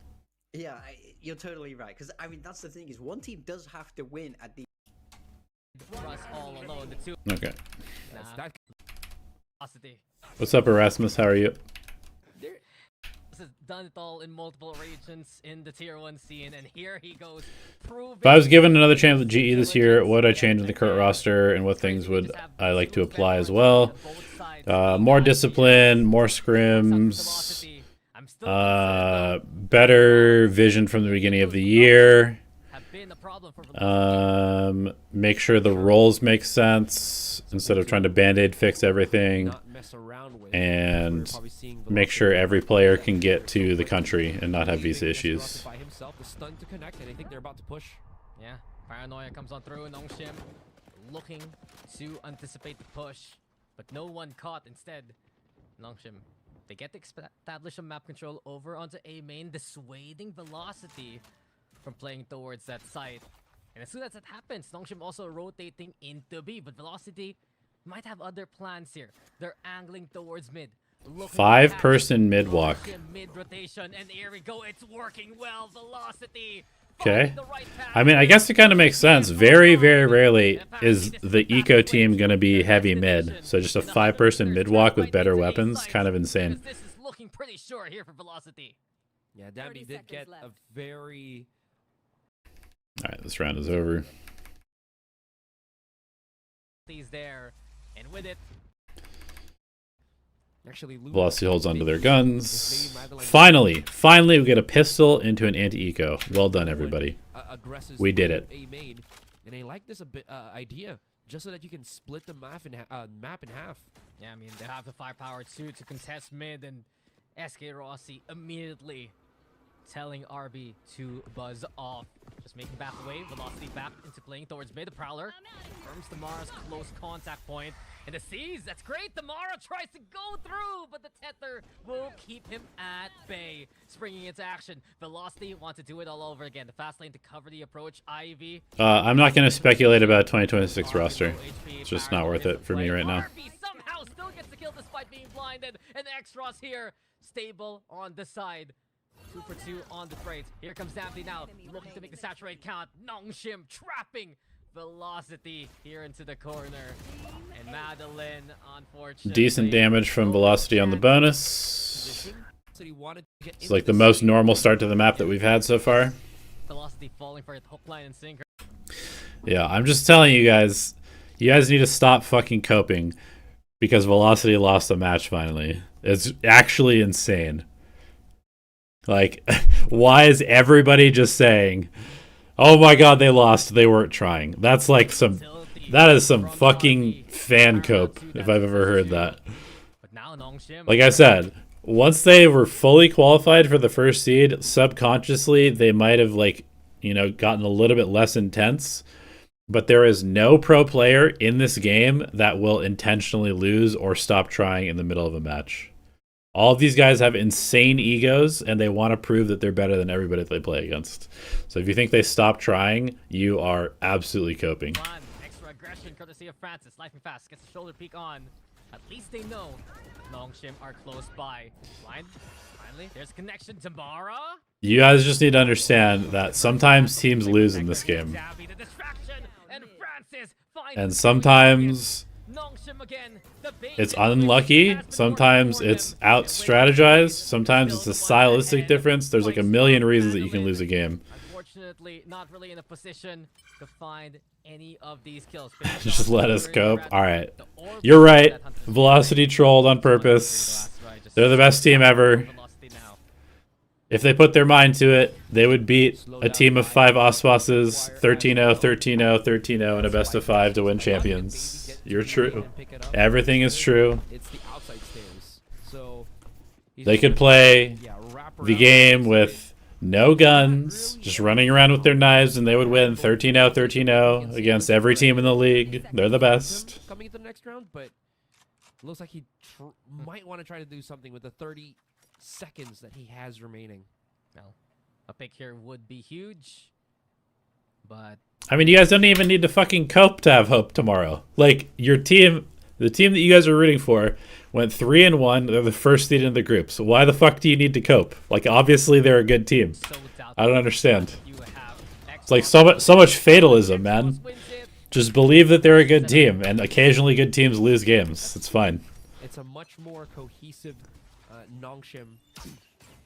Yeah, you're totally right. Because I mean, that's the thing is, one team does have to win at the. Russ all alone. The two. Okay. Velocity. What's up, Erasmus? How are you? This has done it all in multiple regions in the tier 1 scene, and here he goes. If I was given another chance at GE this year, what would I change in the current roster, and what things would I like to apply as well? More discipline, more scrims, better vision from the beginning of the year. Make sure the roles make sense instead of trying to band-aid fix everything, and make sure every player can get to the country and not have visa issues. Yeah, Paranoia comes on through. Nongshim looking to anticipate the push, but no one caught instead. Nongshim, they get to establish a map control over onto A main, dissuading Velocity from playing towards that site. And as soon as that happens, Nongshim also rotating into B, but Velocity might have other plans here. They're angling towards mid. 5-person mid walk. Mid rotation, and here we go. It's working well. Velocity. Okay. I mean, I guess it kind of makes sense. Very, very rarely is the eco team going to be heavy mid. So just a 5-person mid walk with better weapons, kind of insane. This is looking pretty sure here for Velocity. Yeah, Dambi did get a very... All right, this round is over. He's there, and with it, actually Velocity holds onto their guns. Finally, we get a pistol into an anti-eco. Well done, everybody. We did it. And I like this idea, just so that you can split the map in half. yeah, I mean, they have the firepower too to contest mid, and SK Rossi immediately telling RB to buzz off. Just making back away, velocity back into playing towards mid. The Prowler confirms Damara's close contact point. And the Seas, that's great. Damara tries to go through, but the Tether will keep him at bay. Springing into action. Velocity wants to do it all over again. The fast lane to cover the approach. Ivy. I'm not going to speculate about 2026 roster. It's just not worth it for me right now. RB somehow still gets the kill despite being blinded. And Extras here, stable on the side. 2 for 2 on the trades. Here comes Dampy now, looking to make the saturate count. Nongshim trapping Velocity here into the corner. And Madeline, unfortunately. Decent damage from Velocity on the bonus. It's like the most normal start to the map that we've had so far. Velocity falling for a hook, line, and sinker. Yeah, I'm just telling you guys need to stop fucking coping because Velocity lost a match finally. It's actually insane. Like, why is everybody just saying, oh my god, they lost, they weren't trying? That's like that is some fucking fan cope, if I've ever heard that. Like I said, once they were fully qualified for the first seed, subconsciously, they might have, like, you know, gotten a little bit less intense. But there is no pro player in this game that will intentionally lose or stop trying in the middle of a match. All of these guys have insane egos, and they want to prove that they're better than everybody they play against. So if you think they stop trying, you are absolutely coping. Extra aggression courtesy of Francis. Lightning fast, gets the shoulder peek on. At least they know Nongshim are close by. Blind. Finally, there's connection to Mara. You guys just need to understand that sometimes teams lose in this game. And sometimes it's unlucky, sometimes it's out-strategized, sometimes it's a stylistic difference. There's like a million reasons that you can lose a game. Unfortunately, not really in a position to find any of these kills. Just let us cope. Alright. You're right. Velocity trolled on purpose. They're the best team ever. If they put their mind to it, they would beat a team of 5 Osbosses 13-0, 13-0, 13-0 in a best of 5 to win champions. You're true. Everything is true. They could play the game with no guns, just running around with their knives, and they would win 13-0, 13-0 against every team in the league. They're the best. Coming into the next round, but looks like he might want to try to do something with the 30 seconds that he has remaining. Well, a pick here would be huge, but I mean, you guys don't even need to fucking cope to have hope tomorrow. Like, your team, the team that you guys are rooting for, went 3-1. They're the first seed in the group. So why the fuck do you need to cope? Like, obviously they're a good team. I don't understand. It's like so much fatalism, man. Just believe that they're a good team, and occasionally good teams lose games. It's fine. It's a much more cohesive Nongshim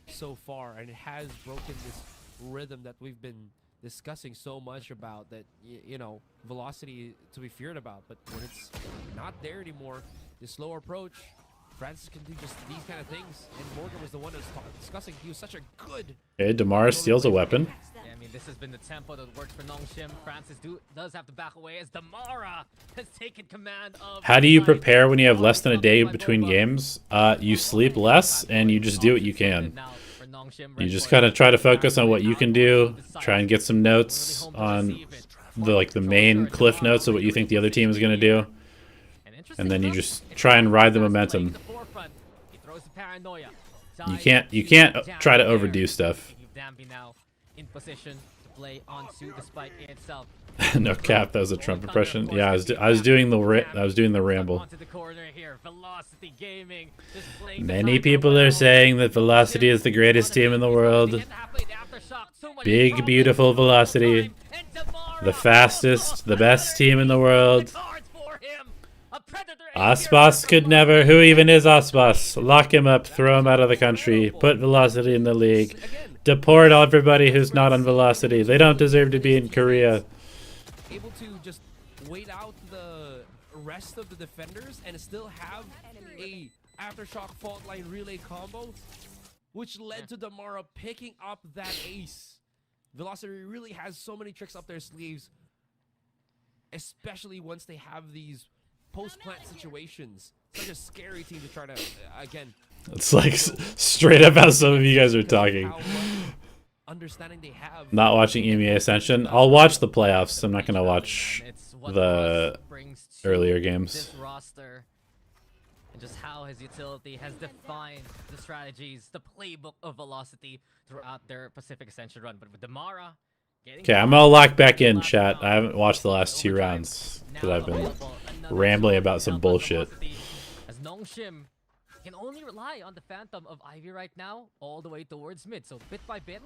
so far, and it has broken this rhythm that we've been discussing so much about, that you know, velocity to be feared about. But when it's not there anymore, this slow approach, Francis can do just these kind of things, and Morgan was the one that was discussing. He was such a good. Okay, Damara steals a weapon. Yeah, I mean, this has been the tempo that works for Nongshim. Francis does have to back away as Damara has taken command of. How do you prepare when you have less than a day between games? You sleep less, and you just do what you can. You just kind of try to focus on what you can do. Try and get some notes on the main cliff notes of what you think the other team is going to do. And then you just try and ride the momentum. You can't try to overdo stuff. No cap, that was a Trump impression. Yeah, I was doing the ramble. Many people are saying that Velocity is the greatest team in the world. Big, beautiful Velocity. The fastest, the best team in the world. Aspas could never. Who even is Aspas? Lock him up, throw him out of the country, put Velocity in the league. Deport everybody who's not on Velocity. They don't deserve to be in Korea. Able to just wait out the rest of the defenders and still have a aftershock fault line relay combo, which led to Damara picking up that ace. Velocity really has so many tricks up their sleeves, especially once they have these post-plant situations. Such a scary team to try to, again. It's like straight up how some of you guys are talking. understanding they have. Not watching EMEA Ascension. I'll watch the playoffs. I'm not gonna watch It's what the Ross brings to earlier games. this roster, and just how his utility has defined the strategies, the playbook of Velocity throughout their Pacific Ascension run. But with Damara getting Okay, I'm gonna lock back in, chat. I haven't watched the last 2 rounds because I've been rambling about some bullshit. As Nongshim can only rely on the Phantom of Ivy right now, all the way towards mid. So bit by bit,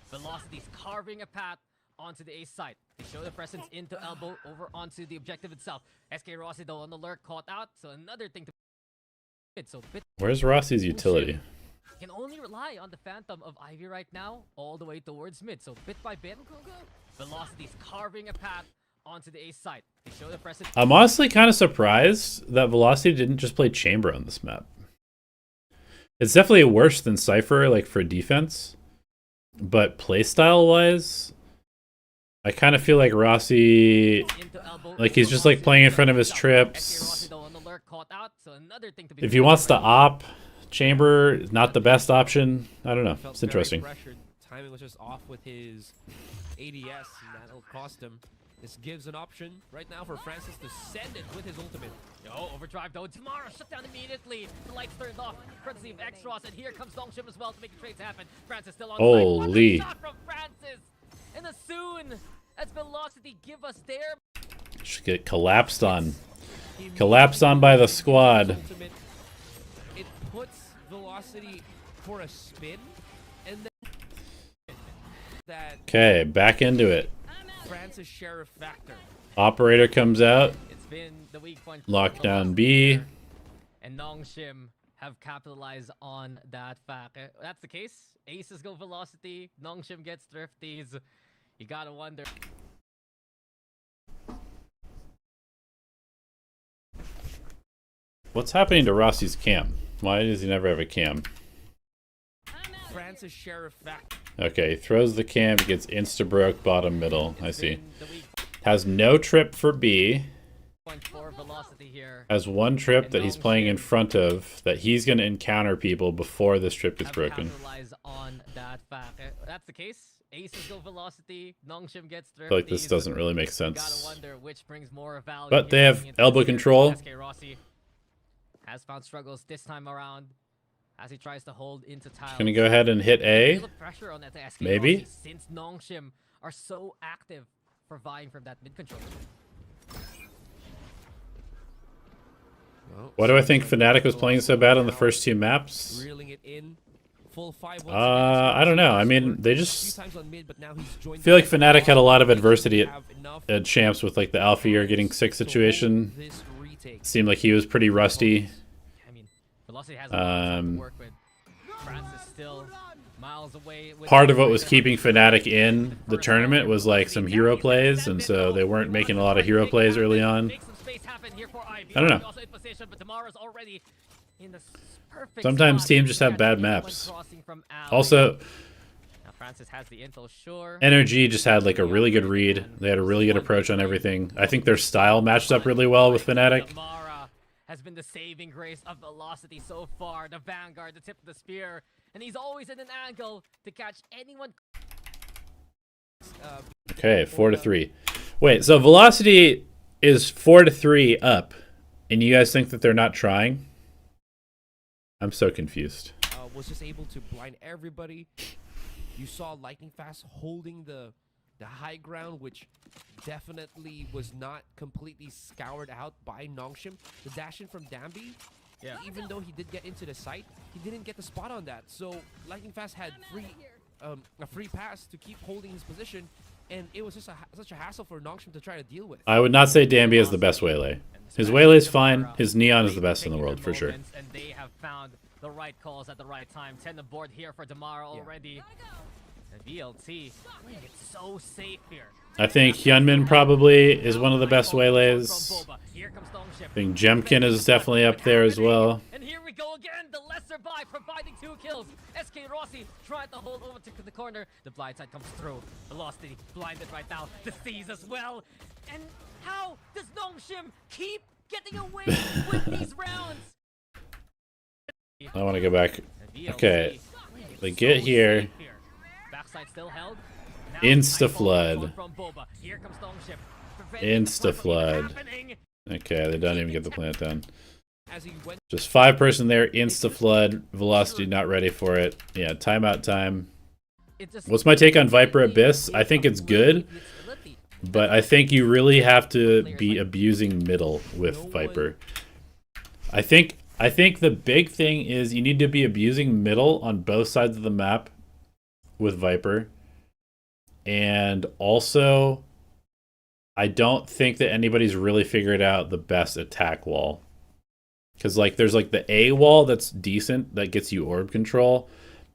Velocity's carving a path onto the ace side. They show the presence into elbow over onto the objective itself. SK Rossi though on the lurk, caught out. So another thing to so bit Where's Rossi's utility? can only rely on the Phantom of Ivy right now, all the way towards mid. So bit by bit, Velocity's carving a path onto the ace side. They show the presence. I'm honestly kind of surprised that Velocity didn't just play Chamber on this map. It's definitely worse than Cypher, like for defense, but playstyle wise, I kind of feel like Rossi, like he's just like playing in front of his trips. If he wants to op, Chamber is not the best option. I don't know. It's interesting. Timing was just off with his ADS, and that'll cost him. This gives an option right now for Francis to send it with his ultimate. Yo, overdrive though. Tomorrow shut down immediately. The lights turned off. Courtesy of X-Ross, and here comes Nongshim as well to make the trades happen. Francis still on Holy. site. What a shot from Francis! And as soon as Velocity give us their Should get collapsed on. Collapsed on by the squad. Ultimate, it puts Velocity for a spin, and then that Okay, back into it. Francis Sheriff factor. Operator comes out. it's been the weak point. for Lockdown Velocity B. here, and Nongshim have capitalized on that fact. That's the case. Aces go Velocity. Nongshim gets Thrifties. You gotta wonder. What's happening to Rossi's cam? Why does he never have a cam? Francis Sheriff factor. Okay, he throws the cam, gets insta-broke bottom middle. I It's see. been the weak Has no trip for B. point for Velocity here. Has one trip that he's playing in front of that he's going to encounter people before this trip gets Have broken. capitalized on that fact. That's the case. Aces go Velocity. Nongshim gets I feel like this Thrifties. doesn't really make Gotta sense. wonder which brings more value. But they here have going into elbow this year. control. SK Rossi has found struggles this time around as he tries to hold into tiles. Gonna go ahead and hit A. Feel the pressure on that SK Maybe? Rossi since Nongshim are so active for vying from that mid control. Well, Why do I think Fnatic was playing so bad on the first 2 maps? reeling it in. Full 5 once I don't know. I mean, they again. just Few times on mid, but now he's joined feel like the Fnatic had a lot of adversity have enough at champs with like the Alpha Year getting sick to hold situation. this retake. Seemed like he was pretty rusty. I mean, Velocity has a lot of time Um, to work with. Francis still miles away. With Part of what was keeping Fnatic in the tournament was like some hero plays, and so they weren't making a lot of hero plays early on. Make some space happen here for Ivy. I don't know. Ivy also in position, but Damara's already in the perfect Sometimes spot teams to just have catch bad anyone maps. crossing from alley. Also, Now Francis has the intel, sure. NRG just had like a really good read. They had a really good approach on everything. I think their style matched up really well with Fnatic. Damara has been the saving grace of Velocity so far. The vanguard, the tip of the spear, and he's always in an angle to catch anyone. Okay, 4-3. Wait, so Velocity is 4-3 up, and you guys think that they're not trying? I'm so confused. Was just able to blind everybody. You saw Lightning Fast holding the high ground, which definitely was not completely scoured out by Nongshim. The dash in from Dambi, Yeah. even though he did get into the site, he didn't get the spot on that. So Lightning Fast had a free pass to keep holding his position, and it was just such a hassle for Nongshim to try to deal with. I would not say Danby is the best waylay. His waylay's fine. His neon is the best in the world, for sure. And they have found the right calls at the right time. 10 aboard here for Damara already. And VLT playing it so safe here. I think Hyunmin probably is one of the best waylays. Here comes Nongshim. I think Jemkin is definitely up there as well. And here we go again, the lesser buy providing 2 kills. SK Rossi trying to hold over to the corner. The blind side comes through. Velocity blinded right now. The C's as well. And how does Nongshim keep getting away with these rounds? I want to go back. And VLT Okay, playing it they get so here. safe here. site still held. Now Insta Nightfall flood. from Boba. Here comes Nongshim. Preventing the Insta flood from even flood. happening. Okay, they don't even get the plant done. As he went, Just 5-person there, insta flood, velocity not ready for it. Yeah, timeout time. It just What's my take on Viper Abyss? I think it's good, but I think you really have to be abusing middle with Viper. I think the big thing is you need to be abusing middle on both sides of the map with Viper. And also, I don't think that anybody's really figured out the best attack wall. Because like there's like the A wall that's decent, that gets you orb control.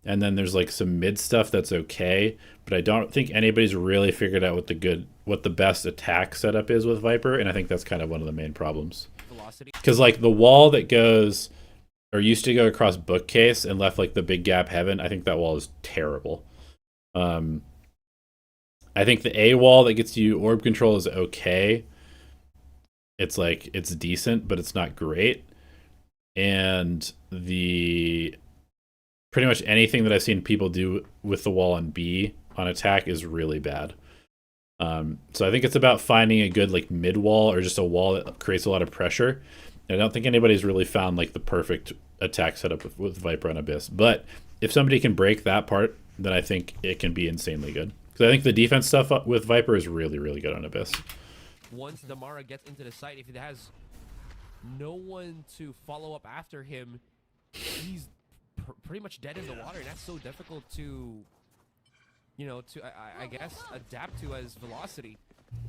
And then there's like some mid stuff that's okay. But I don't think anybody's really figured out what the best attack setup is with Viper. And I think that's kind of one of the main problems. Because like the wall that goes, or used to go across bookcase and left like the big gap heaven, I think that wall is terrible. I think the A wall that gets you orb control is okay. It's like, it's decent, but it's not great. And the pretty much anything that I've seen people do with the wall on B on attack is really bad. So I think it's about finding a good like mid wall or just a wall that creates a lot of pressure. I don't think anybody's really found like the perfect attack setup with Viper on Abyss. But if somebody can break that part, then I think it can be insanely good. Because I think the defense stuff with Viper is really, really good on Abyss. once Damara gets into the site, if he has no one to follow up after him, he's pretty much dead in the water, and that's so difficult to, you know, I guess adapt to as velocity.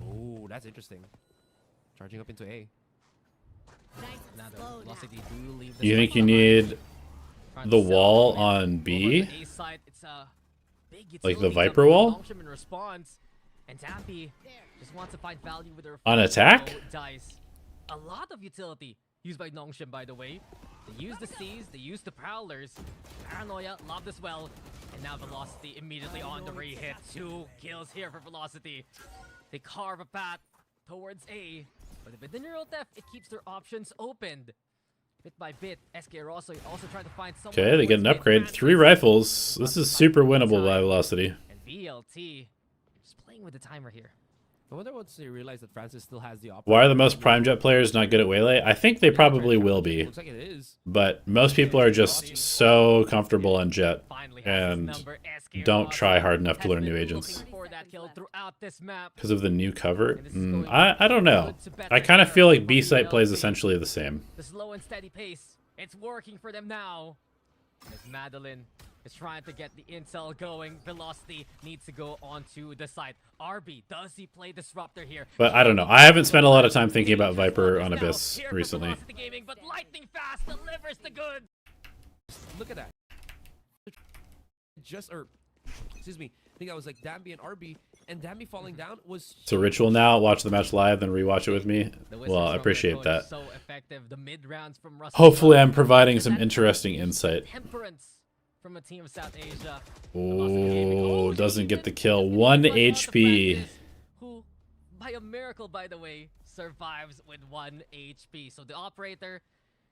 Oh, that's interesting. Charging up into A. You think you need the wall on B? Like the Viper wall? And Dampy just wants to find value with her On attack? dice. A lot of utility used by Nongshim, by the way. They use the C's, they use the Prowlers. Paranoia loved as well. And now Velocity immediately on the re-hit. 2 kills here for Velocity. They carve a path towards A. But with the neural theft, it keeps their options opened. Bit by bit, SK are also trying to find someone. Okay, they get an upgrade. 3 rifles. This is super winnable by Velocity. And VLT just playing with the timer here. I wonder once they realize that Francis still has the option. Why are the most Prime Jet players not good at Waylay? I think they probably will be. Looks like it is. But most people are just so comfortable on Jet and don't try hard enough to learn new agents. Because of the new cover? I don't know. I kind of feel like B-Site plays essentially the same. The slow and steady pace. It's working for them now. As Madeline is trying to get the intel going. Velocity needs to go onto the side. RB, does he play Disruptor here? But I don't know. I haven't spent a lot of time thinking about Viper on Abyss recently. Gaming, but lightning fast delivers the goods. Look at that. Excuse me. I think that was like Dambi and RB, and Dambi falling down was. It's a ritual now. Watch the match live, then rewatch it with me. Well, I appreciate that. So effective. The mid rounds from Russell. Hopefully, I'm providing some interesting insight. Temperance from a team of South Asia. Oh, doesn't get the kill. 1 HP. Who, by a miracle, by the way, survives with 1 HP. So the operator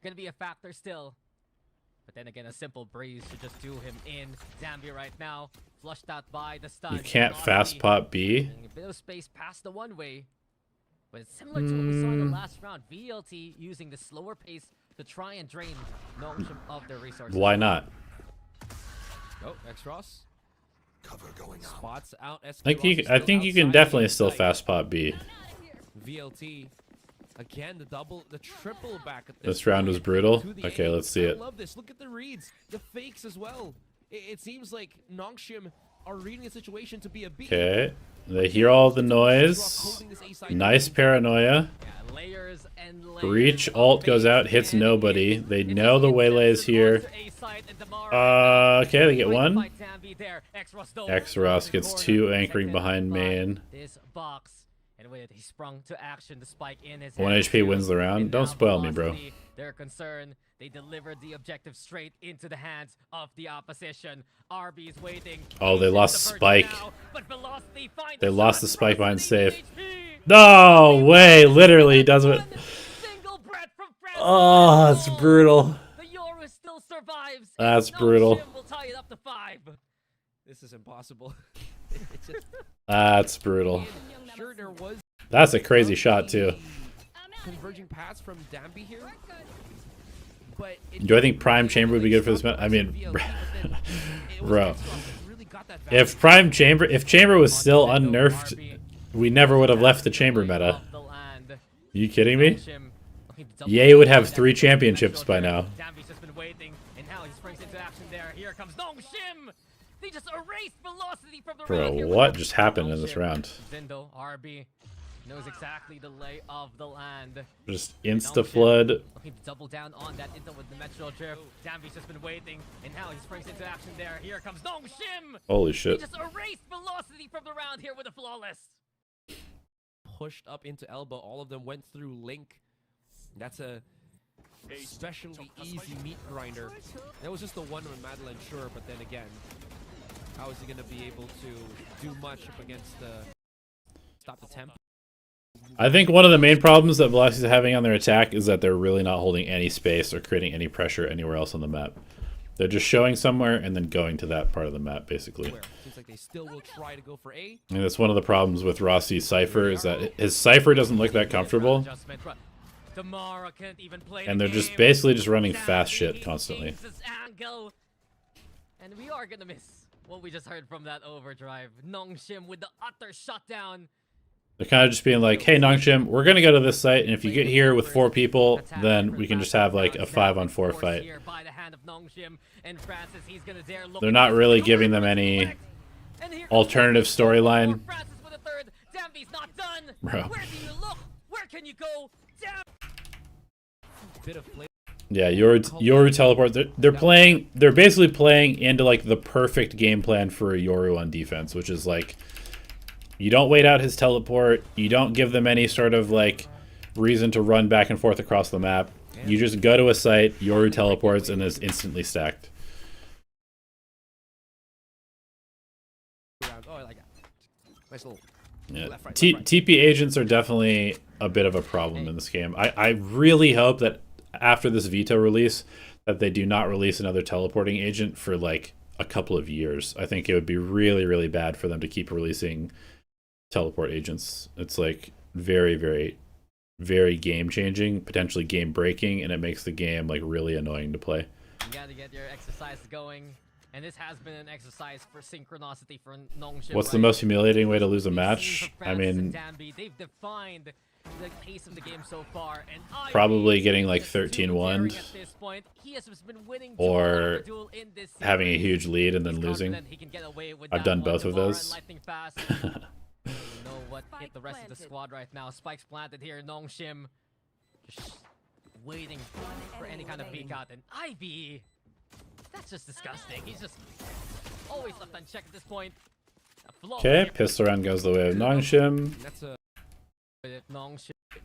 gonna be a factor still. But then again, a simple breeze should just do him in. Zambia right now, flushed out by the stun. You can't fast pop B. A bit of space past the one way. But it's similar to what we saw in the last round. VLT using the slower pace to try and drain Nongshim of their resources. Why not? Oh, X-Ross. Cover going out. Spots out. I think you can definitely still fast pop B. VLT. Again, the triple back at This round was brutal. Okay, let's see it. I love this. Look at the reads, the fakes as well. It seems like Nongshim are reading the situation to be a B. Okay, they hear all the noise. Nice paranoia. Yeah, layers and layers. Breach ult goes out, hits nobody. They know the waylay is here. Okay, they get 1. X-Ross gets 2 anchoring behind main. This box. And with it, he sprung to action. The spike in his 1 HP wins the round. Don't spoil me, bro. They're concerned. They delivered the objective straight into the hands of the opposition. RB is waiting. Oh, they lost Spike. They lost the shot. Spike behind safe. No way! Literally, he does it. Oh, that's brutal. The Yoru still survives. That's brutal. Nongshim will tie it up to 5. This is impossible. It's just, That's brutal. sure, there was That's a crazy shot too. converging paths from Dambi here. But Do I think Prime Chamber would be good for this match? I mean, bro, if Chamber was still unnerfed, we never would have left the Chamber meta. You kidding me? Ye would have 3 championships by now. Dambi's just been waiting, and now he springs into action there. Here comes Nongshim! They just erased velocity from the Bro, round here. what just happened in this Nongshim, round? Zindo, RB, knows exactly the lay of the land. Just insta flood. Looking to double down on that insta with the Metro Drift. Dambi's just been waiting, and now he springs into action there. Here comes Nongshim! Holy He shit. just erased velocity from the round here with a flawless. pushed up into elbow. All of them went through Link. That's a especially easy meat grinder. That was just the one with Madeline, sure, but then again, how is he going to be able to do much up against the stop the temp? I think one of the main problems that Velocity's having on their attack is that they're really not holding any space or creating any pressure anywhere else on the map. They're just showing somewhere and then going to that part of the map, basically. Seems like they still will try to go for A. And that's one of the problems with Rossi's Cypher, is that his Cypher doesn't look that comfortable. And they're just basically just running fast shit constantly. And we are gonna miss what we just heard from that overdrive. Nongshim with the utter shutdown. They're kind of just being like, hey, Nongshim, we're going to go to this site, and if you get here with 4 people, then we can just have like a 5-on-4 fight. They're not really giving them any alternative storyline. Bro. Where can you go? Yeah, Yoru teleport. They're basically playing into like the perfect game plan for a Yoru on defense, which is like, you don't wait out his teleport, you don't give them any sort of like reason to run back and forth across the map. You just go to a site, Yoru teleports, and is instantly stacked. Yeah. TP agents are definitely a bit of a problem in this game. I really hope that after this veto release that they do not release another teleporting agent for like a couple of years. I think it would be really, really bad for them to keep releasing teleport agents. It's like very, very, very game changing, potentially game breaking, and it makes the game like really annoying to play. You gotta get your exercise going, and this has been an exercise for synchronicity for Nongshim. What's the most humiliating way to lose a match? I mean, they've defined the pace of the game so far, and probably getting like 13-1 or having a huge lead and then losing. I've done both of those. You know what hit the rest of the squad right now. Spikes planted here. Nongshim just waiting for any kind of peek out. And Ivy, that's just disgusting. He's just always left unchecked at this point. Okay, pistol round goes the way of Nongshim. That's a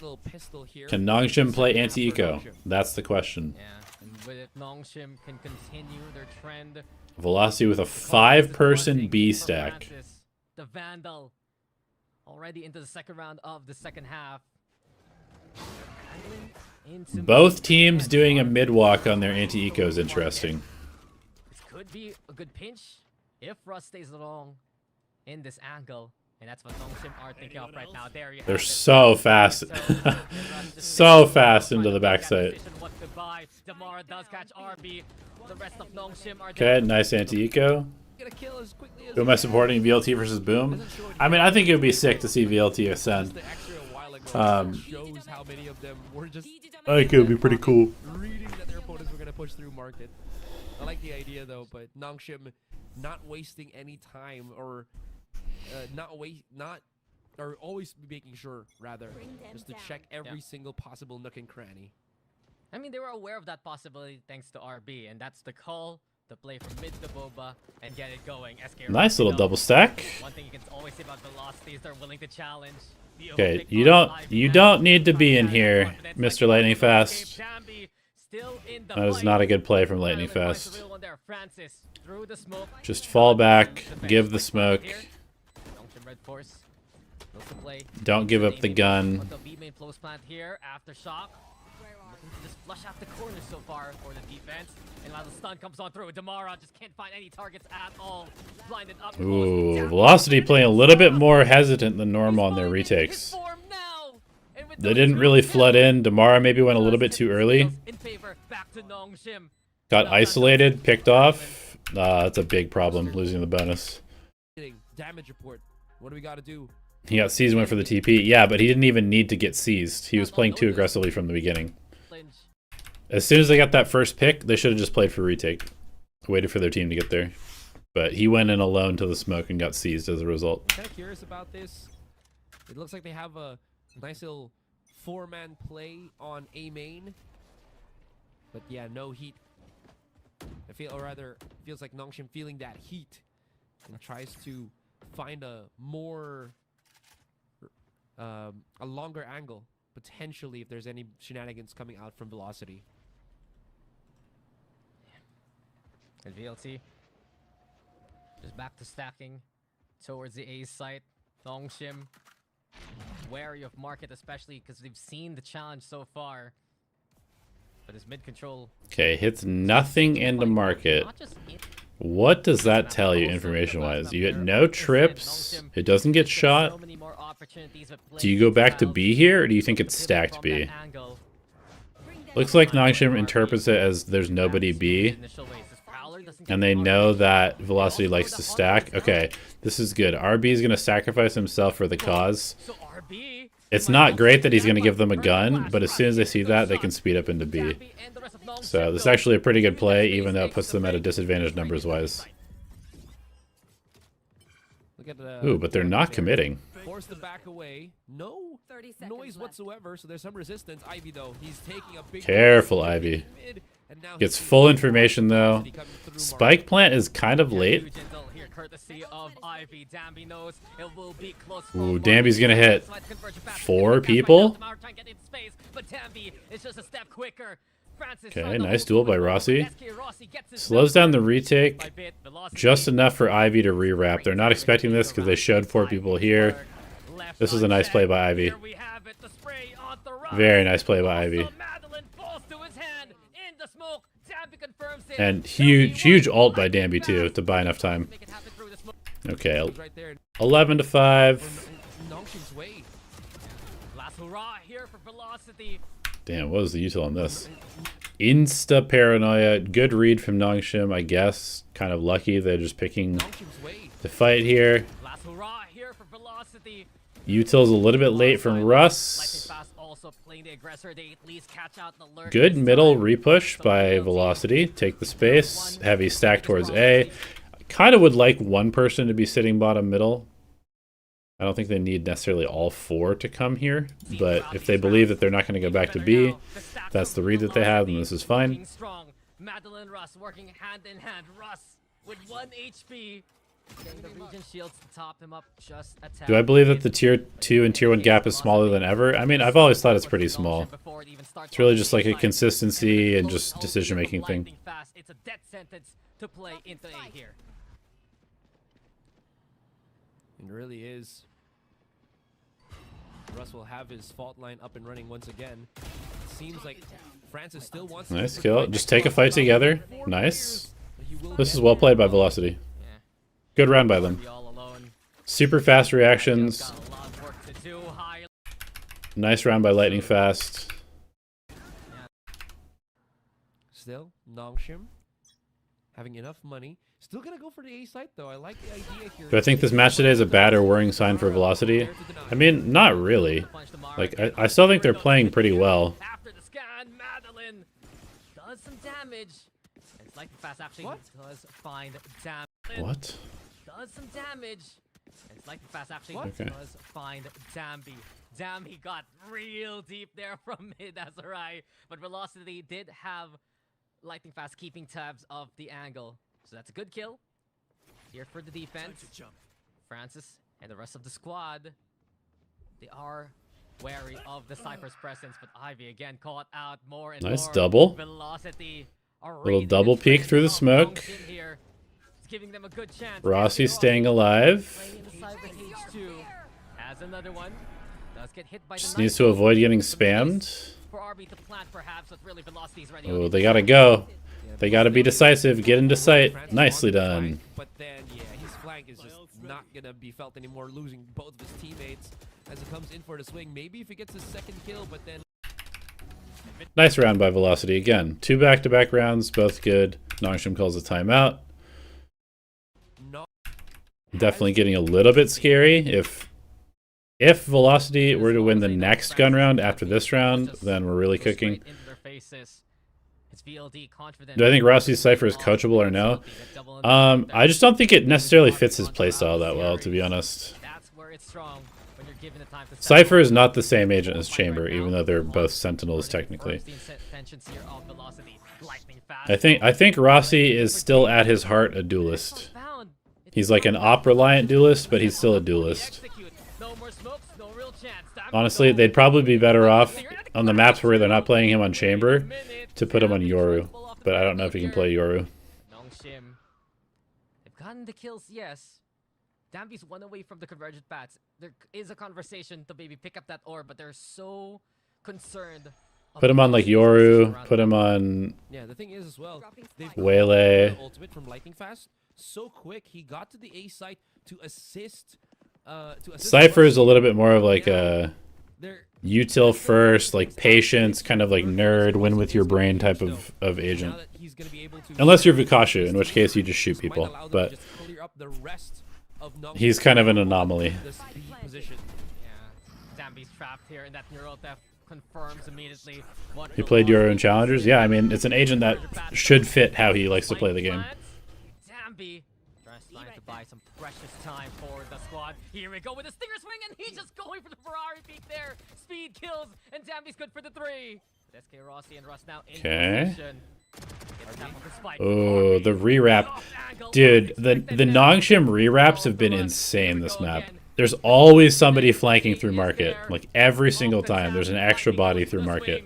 little pistol here. Can Nongshim play anti-eco? That's the question. Yeah, and with Nongshim can continue their trend. Velocity with a 5-person B stack. The Vandal already into the second round of the second half. Both teams doing a mid-walk on their anti-eco is interesting. This could be a good pinch if Russ stays along in this angle. And that's what Nongshim are thinking of right now. There you have They're it. so fast. So fast into the backside. Damara does catch RB. The rest of Nongshim are Okay, nice anti-eco. Who am I supporting? VLT versus Boom? I mean, I think it would be sick to see VLT ascend. I think it would be pretty cool. Reading that their opponents were going to push through market. I like the idea though, but Nongshim not wasting any time or always making sure rather just to check every single possible nook and cranny. I mean, they were aware of that possibility thanks to RB, and that's the call to play from mid to Boba and get it going. SK Nice little double stack. One thing you can always say about velocity is they're willing to challenge. Okay, you don't need to be in here, Mr. Lightning Fast. That is not a good play from Lightning Fast. Just fall back, give the smoke. Don't give up the gun. to just flush out the corner so far for the defense. And while the stun comes on through, Damara just can't find any targets at all. Blinded up. Ooh, Velocity playing a little bit more hesitant than normal on their retakes. They didn't really flood in. Damara maybe went a little bit too early. Got isolated, picked off. That's a big problem, losing the bonus. Damage report. What do we got to do? He got seized, went for the TP. Yeah, but he didn't even need to get seized. He was playing too aggressively from the beginning. As soon as they got that first pick, they should have just played for retake. Waited for their team to get there. But he went in alone to the smoke and got seized as a result. Kind of curious about this. It looks like they have a nice little 4-man play on A main. But yeah, no heat. I feel, or rather, feels like Nongshim feeling that heat and tries to find a more, a longer angle, potentially, if there's any shenanigans coming out from Velocity. And VLT just back to stacking towards the A site. Nongshim wary of market, especially because they've seen the challenge so far. But his mid control. Okay, hits nothing into market. What does that tell you information-wise? You get no trips. It doesn't get shot. Do you go back to B here, or do you think it's stacked B? Looks like Nongshim interprets it as there's nobody B. And they know that Velocity likes to stack. Okay, this is good. RB is going to sacrifice himself for the cause. It's not great that he's going to give them a gun, but as soon as they see that, they can speed up into B. So this is actually a pretty good play, even though it puts them at a disadvantage numbers-wise. Ooh, but they're not committing. Force the back away. No noise whatsoever, so there's some resistance. Ivy, though, he's taking a big... Careful, Ivy. Gets full information, though. Spike plant is kind of late. Ooh, Dambi's gonna hit 4 people. Okay, nice duel by Rossi. Slows down the retake just enough for Ivy to re-wrap. They're not expecting this because they showed 4 people here. This was a nice play by Ivy. Very nice play by Ivy. And huge ult by Dambi too to buy enough time. Okay, 11 to 5. Damn, what was the util on this? Insta paranoia. Good read from Nongshim, I guess. Kind of lucky they're just picking to fight here. Util's a little bit late from Russ. Good middle repush by Velocity. Take the space. Heavy stack towards A. Kind of would like one person to be sitting bottom middle. I don't think they need necessarily all 4 to come here, but if they believe that they're not going to go back to B, that's the read that they have, and this is fine. Madeline Russ working hand in hand. Russ with 1 HP. The region shields to top him up just a tad. Do I believe that the tier 2 and tier 1 gap is smaller than ever? I mean, I've always thought it's pretty small. It's really just like a consistency and just decision-making thing. It's a death sentence to play into A here. It really is. Russ will have his fault line up and running once again. It seems like Francis still wants nice kill. Just take a fight together. Nice. This is well played by Velocity. Good round by them. Super fast reactions. Nice round by Lightning Fast. Still, Nongshim having enough money. Still gonna go for the A site though. I like the idea here. Do I think this match today is a bad or worrying sign for Velocity? I mean, not really. Like, I still think they're playing pretty well. After the scan, Madeline does some damage. It's like the fast actually does find damage. What? Does some damage. It's like the fast actually Okay. does find Dambi. Dambi got real deep there from mid Azurai, but Velocity did have Lightning Fast keeping tabs of the angle. So that's a good kill. Here for the defense. Francis and the rest of the squad, they are wary of the Cypher's presence, but Ivy again caught out more and Nice more. double. Velocity. Little double peek through the smoke. Giving them a good chance. Rossi's staying alive. As another one does get hit by Just needs to avoid getting spammed. for RB to plant perhaps, but really Velocity is ready. Oh, they gotta go. They gotta be decisive. Get into sight. Nicely done. But then, yeah, his flank is just not gonna be felt anymore, losing both of his teammates as he comes in for the swing. Maybe if he gets his second kill, but then... Nice round by Velocity. Again, 2 back-to-back rounds, both good. Nongshim calls a timeout. Definitely getting a little bit scary. If Velocity were to win the next gun round after this round, then we're really cooking. Do I think Rossi's Cypher is coachable or no? I just don't think it necessarily fits his playstyle that well, to be honest. Cypher is not the same agent as Chamber, even though they're both Sentinels technically. I think Rossi is still at his heart a duelist. He's like an op-reliant duelist, but he's still a duelist. Honestly, they'd probably be better off on the maps where they're not playing him on Chamber to put him on Yoru. But I don't know if he can play Yoru. Nongshim. They've gotten the kills, yes. Dambi's 1 away from the convergent bats. There is a conversation to maybe pick up that orb, but they're so concerned. Put him on like Yoru. Put him on. Yeah, the thing is as well. Waylay. Ultimate from Lightning Fast. So quick, he got to the A site to assist. Cypher is a little bit more of like a util first, like patience, kind of like nerd, win with your brain type of agent. Unless you're Vukashu, in which case you just shoot people. But he's kind of an anomaly. Dambi's trapped here, and that neural theft confirms immediately. He played Yoru in Challengers. Yeah, I mean, it's an agent that should fit how he likes to play the game. Dambi trying to buy some precious time for the squad. Here we go with a stinger swing, and he's just going for the Ferrari peak there. Speed kills, and Dambi's good for the 3. SK Rossi and Russ now in position. Oh, the rewrap. Dude, the Nongshim rewraps have been insane this map. There's always somebody flanking through market. Like every single time, there's an extra body through market.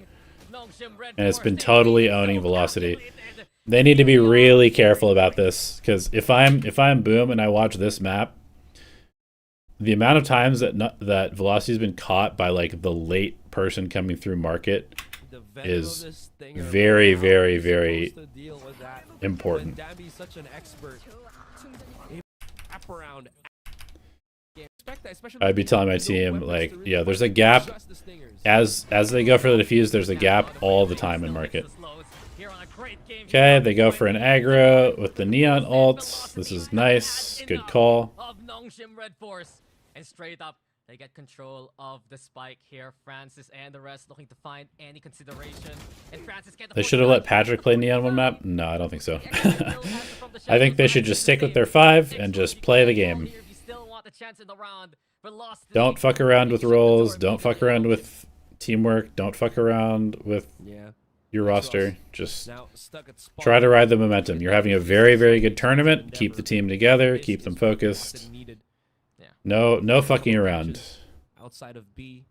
And it's been totally owning Velocity. They need to be really careful about this, because if I'm Boom and I watch this map, the amount of times that Velocity's been caught by like the late person coming through market is very, very, very important. I'd be telling my team, like, yeah, there's a gap. As they go for the defuse, there's a gap all the time in market. Okay, they go for an aggro with the Neon ult. This is nice. Good call. And straight up, they get control of the spike here. Francis and the rest looking to find any consideration. And Francis they should have let Patrick play Neon one map? No, I don't think so. I think they should just stick with their 5 and just play the game. Don't fuck around with roles. Don't fuck around with teamwork. Don't fuck around with your roster. Just try to ride the momentum. You're having a very, very good tournament. Keep the team together. Keep them focused. No fucking around. Outside of B,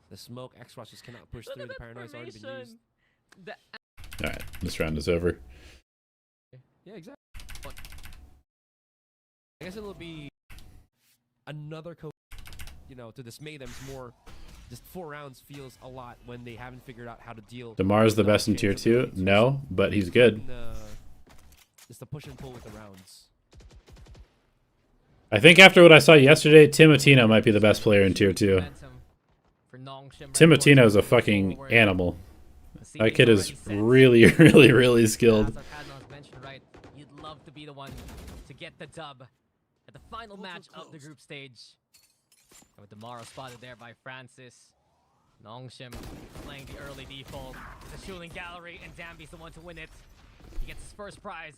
the smoke, X-Ross just cannot push through. The paranoid's already been used. Alright, this round is over. Yeah, exactly. I guess it'll be another to dismay them more. Just 4 rounds feels a lot when they haven't figured out how to deal. Damar's the best in tier 2? No, but he's good. Just the push and pull with the rounds. I think after what I saw yesterday, Timotino might be the best player in tier 2. Timotino's a fucking animal. That kid is really, really, really skilled. You'd love to be the one to get the dub at the final match of the group stage. With Damaro spotted there by Francis. Nongshim playing the early default. It's a shooting gallery, and Dambi's the one to win it. He gets his first prize.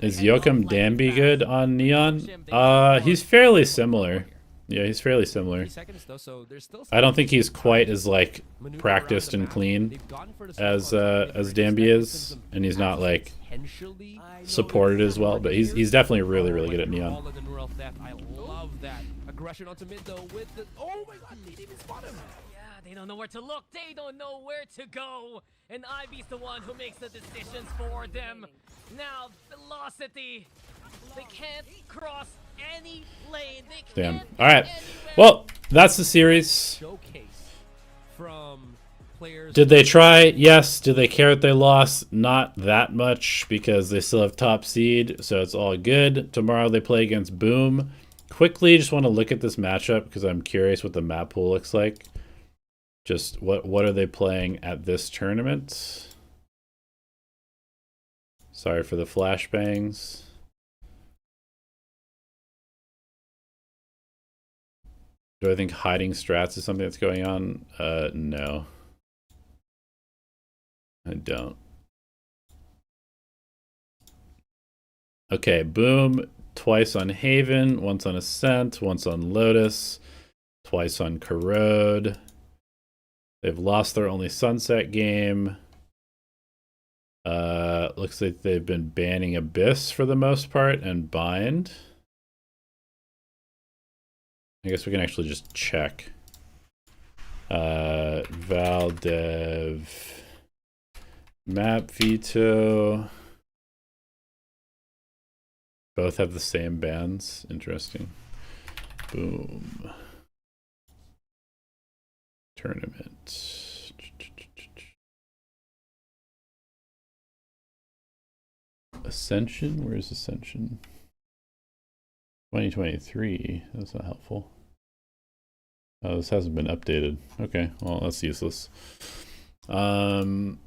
Is Yoakum Danby good on Neon? He's fairly similar. Yeah, he's fairly similar. I don't think he's quite as like practiced and clean as Danby is, and he's not like supported as well. But he's definitely really, really good at Neon. I love that aggression onto mid though with the oh my god, they didn't even spot him. Yeah, they don't know where to look. They don't know where to go. And Ivy's the one who makes the decisions for them. Now, Velocity, they can't cross any lane. They Damn. can't All right. Well, that's the series. Showcase from players. Did they try? Yes. Did they care that they lost? Not that much, because they still have top seed, so it's all good. Tomorrow they play against Boom. Quickly, just want to look at this matchup because I'm curious what the map pool looks like. Just what are they playing at this tournament? Sorry for the flashbangs. Do I think hiding strats is something that's going on? No. I don't. Okay, Boom, twice on Haven, once on Ascent, once on Lotus, twice on Corrode. They've lost their only Sunset game. Looks like they've been banning Abyss for the most part and Bind. I guess we can actually just check. Valdev, map veto. Both have the same bans. Interesting. Boom. Tournament. Ascension? Where's Ascension? 2023. That's not helpful. Oh, this hasn't been updated. Okay, well, that's useless. Hello?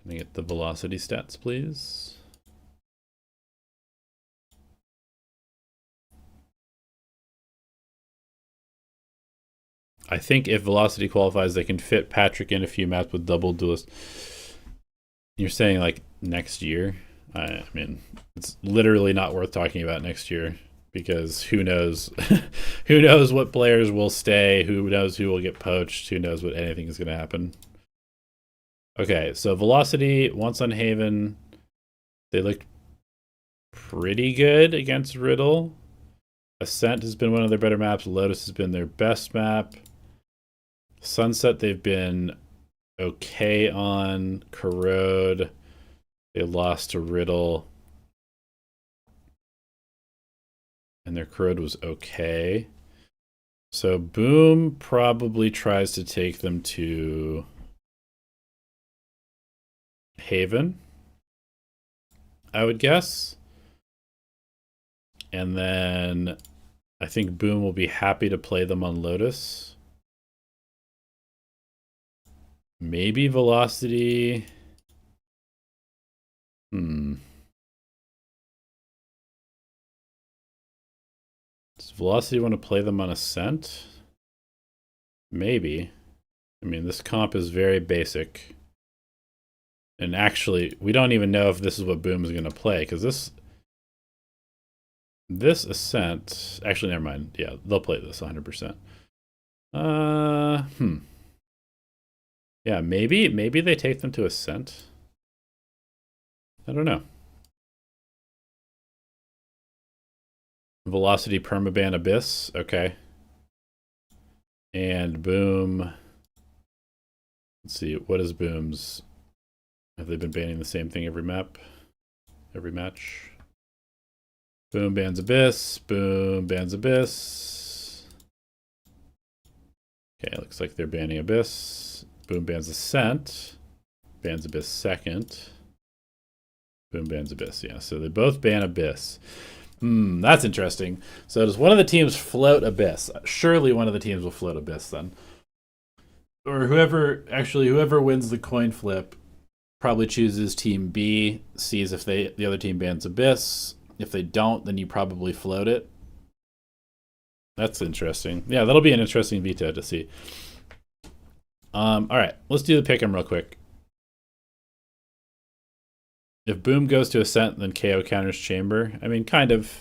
Can I get the velocity stats, please? I think if velocity qualifies, they can fit Patrick in a few maps with double duelist. You're saying like next year? I mean, it's literally not worth talking about next year because who knows? Who knows what players will stay? Who knows who will get poached? Who knows what anything is going to happen? Okay, so velocity once on Haven, they looked pretty good against Riddle. Ascent has been one of their better maps. Lotus has been their best map. Sunset, they've been okay on. Corrode, they lost to Riddle. And their Corrode was okay. So Boom probably tries to take them to Haven, I would guess. And then I think Boom will be happy to play them on Lotus. Maybe Velocity. Does Velocity want to play them on Ascent? Maybe. I mean, this comp is very basic. And actually, we don't even know if this is what Boom is going to play, because this Ascent... Actually, never mind. Yeah, they'll play this 100%. Yeah, maybe they take them to Ascent. I don't know. Velocity permaban Abyss. Okay. And Boom. Let's see. What is Boom's? Have they been banning the same thing every map? Every match? Boom bans Abyss. Boom bans Abyss. Okay, looks like they're banning Abyss. Boom bans Ascent. Bans Abyss second. Boom bans Abyss. Yeah, so they both ban Abyss. That's interesting. So does one of the teams float Abyss? Surely one of the teams will float Abyss then. Or whoever wins the coin flip probably chooses team B, sees if the other team bans Abyss. If they don't, then you probably float it. That's interesting. Yeah, that'll be an interesting veto to see. All right, let's do the pick 'em real quick. If Boom goes to Ascent, then KO counters Chamber. I mean, kind of.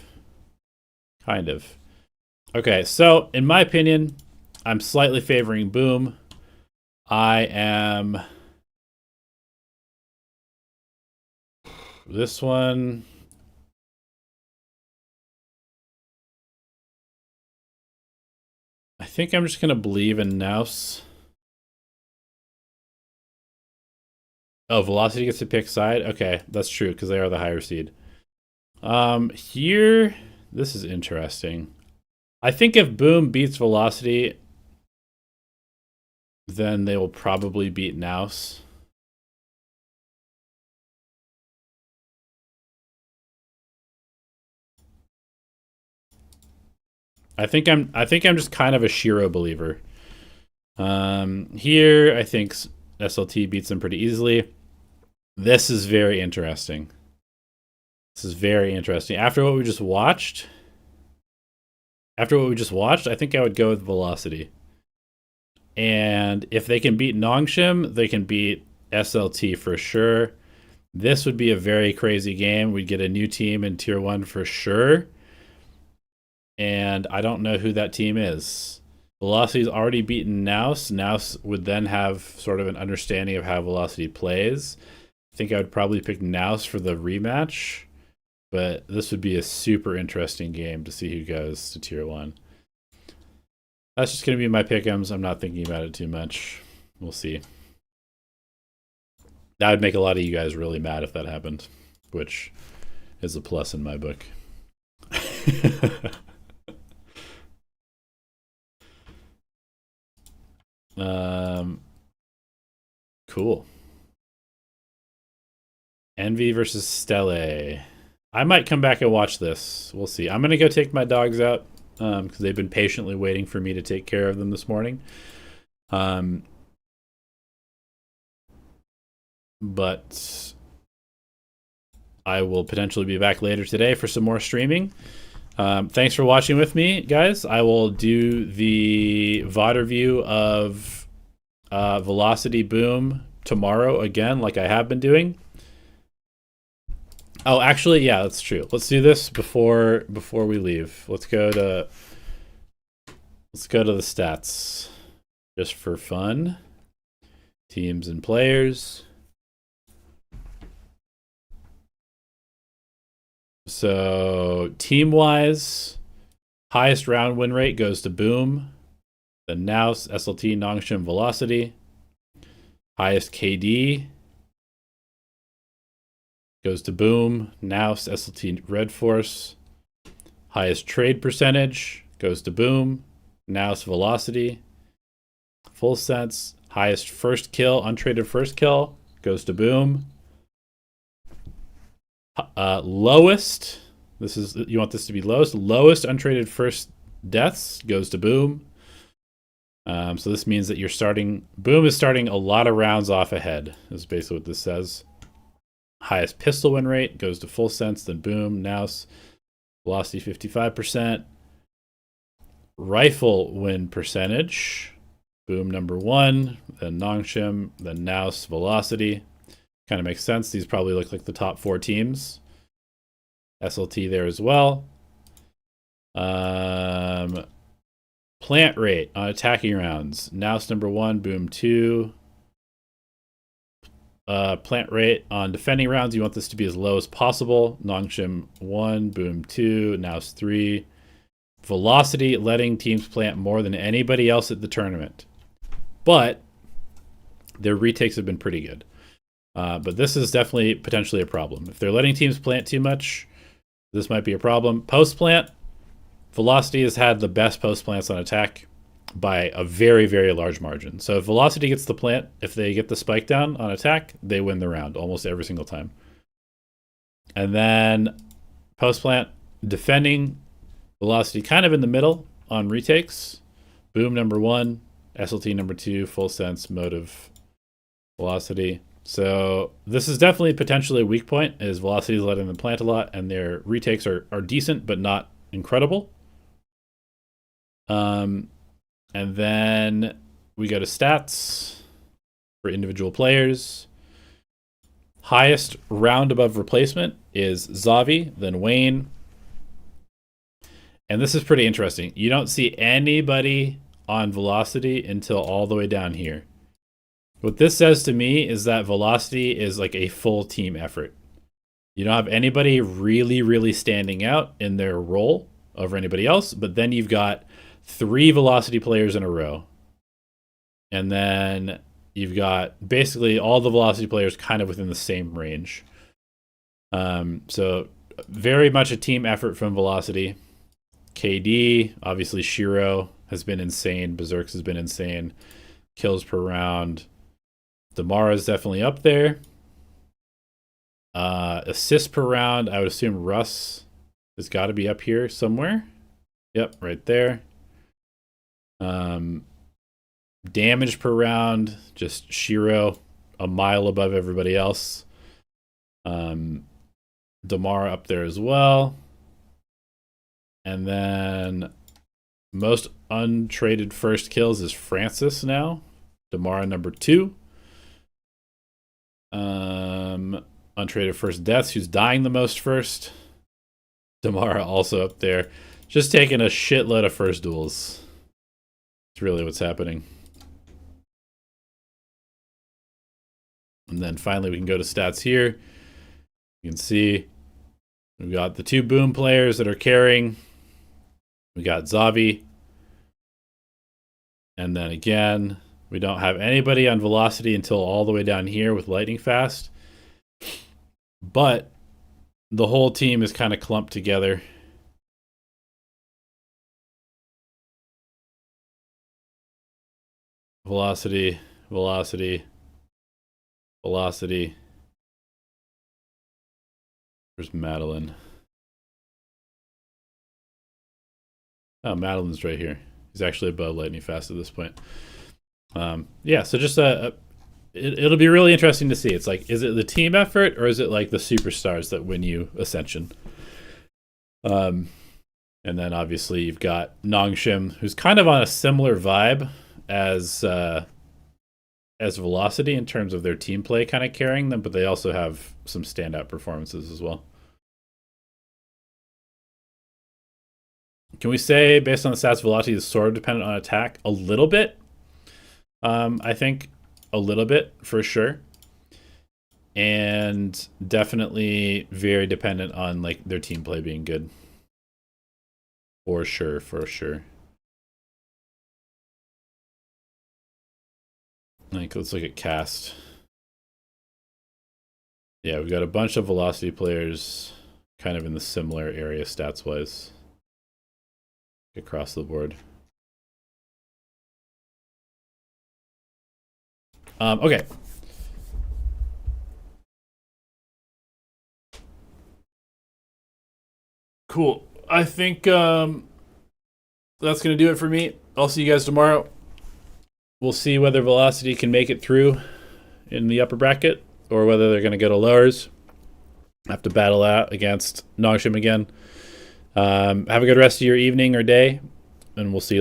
Okay, so in my opinion, I'm slightly favoring Boom. I am... This one... I think I'm just going to believe in Naus. Oh, Velocity gets to pick side? Okay, that's true, because they are the higher seed. Here, This is interesting. I think if Boom beats Velocity, then they will probably beat Naus. I think I'm just kind of a Shiro believer. Here I think SLT beats them pretty easily. This is very interesting. This is very interesting. After what we just watched, I think I would go with Velocity. And if they can beat Nongshim, they can beat SLT for sure. This would be a very crazy game. We'd get a new team in Tier 1 for sure. And I don't know who that team is. Velocity's already beaten Naus. Naus would then have sort of an understanding of how Velocity plays. I think I would probably pick Naus for the rematch. But this would be a super interesting game to see who goes to Tier 1. That's just going to be my pick'ems. I'm not thinking about it too much. We'll see. That would make a lot of you guys really mad if that happened, which is a plus in my book. Cool. Envy versus Stelle. I might come back and watch this. We'll see. I'm going to go take my dogs out because they've been patiently waiting for me to take care of them this morning. But I will potentially be back later today for some more streaming. Thanks for watching with me, guys. I will do the VOD review of Velocity Boom tomorrow again, like I have been doing. Oh, actually, yeah, that's true. Let's do this before we leave. Let's go to the stats just for fun. Teams and players. So team-wise, highest round win rate goes to Boom, then Naus, SLT, Nongshim, Velocity. Highest KD goes to Boom, Naus, SLT, Red Force. Highest trade percentage goes to Boom, Naus, Velocity. Full sense. Highest first kill, untraded first kill, goes to Boom. Lowest, this is, you want this to be lowest untraded first deaths goes to Boom. So this means that Boom is starting a lot of rounds off ahead, is basically what this says. Highest pistol win rate goes to Full Sense, then Boom, Naus, Velocity 55%. Rifle win percentage, Boom number 1, then Nongshim, then Naus, Velocity. Kind of makes sense. These probably look like the top 4 teams. SLT there as well. Plant rate on attacking rounds. Naus number 1, Boom 2. Plant rate on defending rounds, you want this to be as low as possible. Nongshim 1, Boom 2, Naus 3. Velocity, letting teams plant more than anybody else at the tournament. But their retakes have been pretty good. But this is definitely potentially a problem. If they're letting teams plant too much, this might be a problem. Post plant, Velocity has had the best post plants on attack by a very, very large margin. So if Velocity gets the plant, if they get the spike down on attack, they win the round almost every single time. And then post plant, defending, Velocity kind of in the middle on retakes. Boom number 1, SLT number 2, Full Sense, Motive, Velocity. So this is definitely potentially a weak point, is Velocity is letting them plant a lot, and their retakes are decent, but not incredible. And then we go to stats for individual players. Highest round above replacement is Zavi, then Wayne. And this is pretty interesting. You don't see anybody on Velocity until all the way down here. What this says to me is that Velocity is like a full team effort. You don't have anybody really, really standing out in their role over anybody else, but then you've got 3 Velocity players in a row. And then you've got basically all the Velocity players kind of within the same range. So very much a team effort from Velocity. KD, obviously Shiro has been insane. Berserks has been insane. Kills per round. Damara's definitely up there. Assists per round, I would assume Russ has got to be up here somewhere. Yep, right there. Damage per round, just Shiro a mile above everybody else. Damara up there as well. And then most untraded first kills is Francis now. Damara number 2. Untraded first deaths, who's dying the most first. Damara also up there. Just taking a shitload of first duels. It's really what's happening. And then finally we can go to stats here. You can see we've got the 2 boom players that are carrying. We got Zavi. And then again, we don't have anybody on velocity until all the way down here with lightning fast. But the whole team is kind of clumped together. Velocity, velocity, velocity. Where's Madeline? Oh, Madeline's right here. He's actually above lightning fast at this point. Yeah, so just it'll be really interesting to see. It's like, is it the team effort or is it like the superstars that win you Ascension? And then obviously you've got Nongshim, who's kind of on a similar vibe as Velocity in terms of their team play kind of carrying them, but they also have some standout performances as well. Can we say, based on the stats, Velocity is sort of dependent on attack? A little bit. I think a little bit, for sure. And definitely very dependent on like their team play being good. For sure, for sure. Like, let's look at cast. Yeah, we've got a bunch of Velocity players kind of in the similar area stats-wise across the board. Okay. Cool. I think that's going to do it for me. I'll see you guys tomorrow. We'll see whether Velocity can make it through in the upper bracket or whether they're going to go to lowers. Have to battle out against Nongshim again. Have a good rest of your evening or day, and we'll see you later.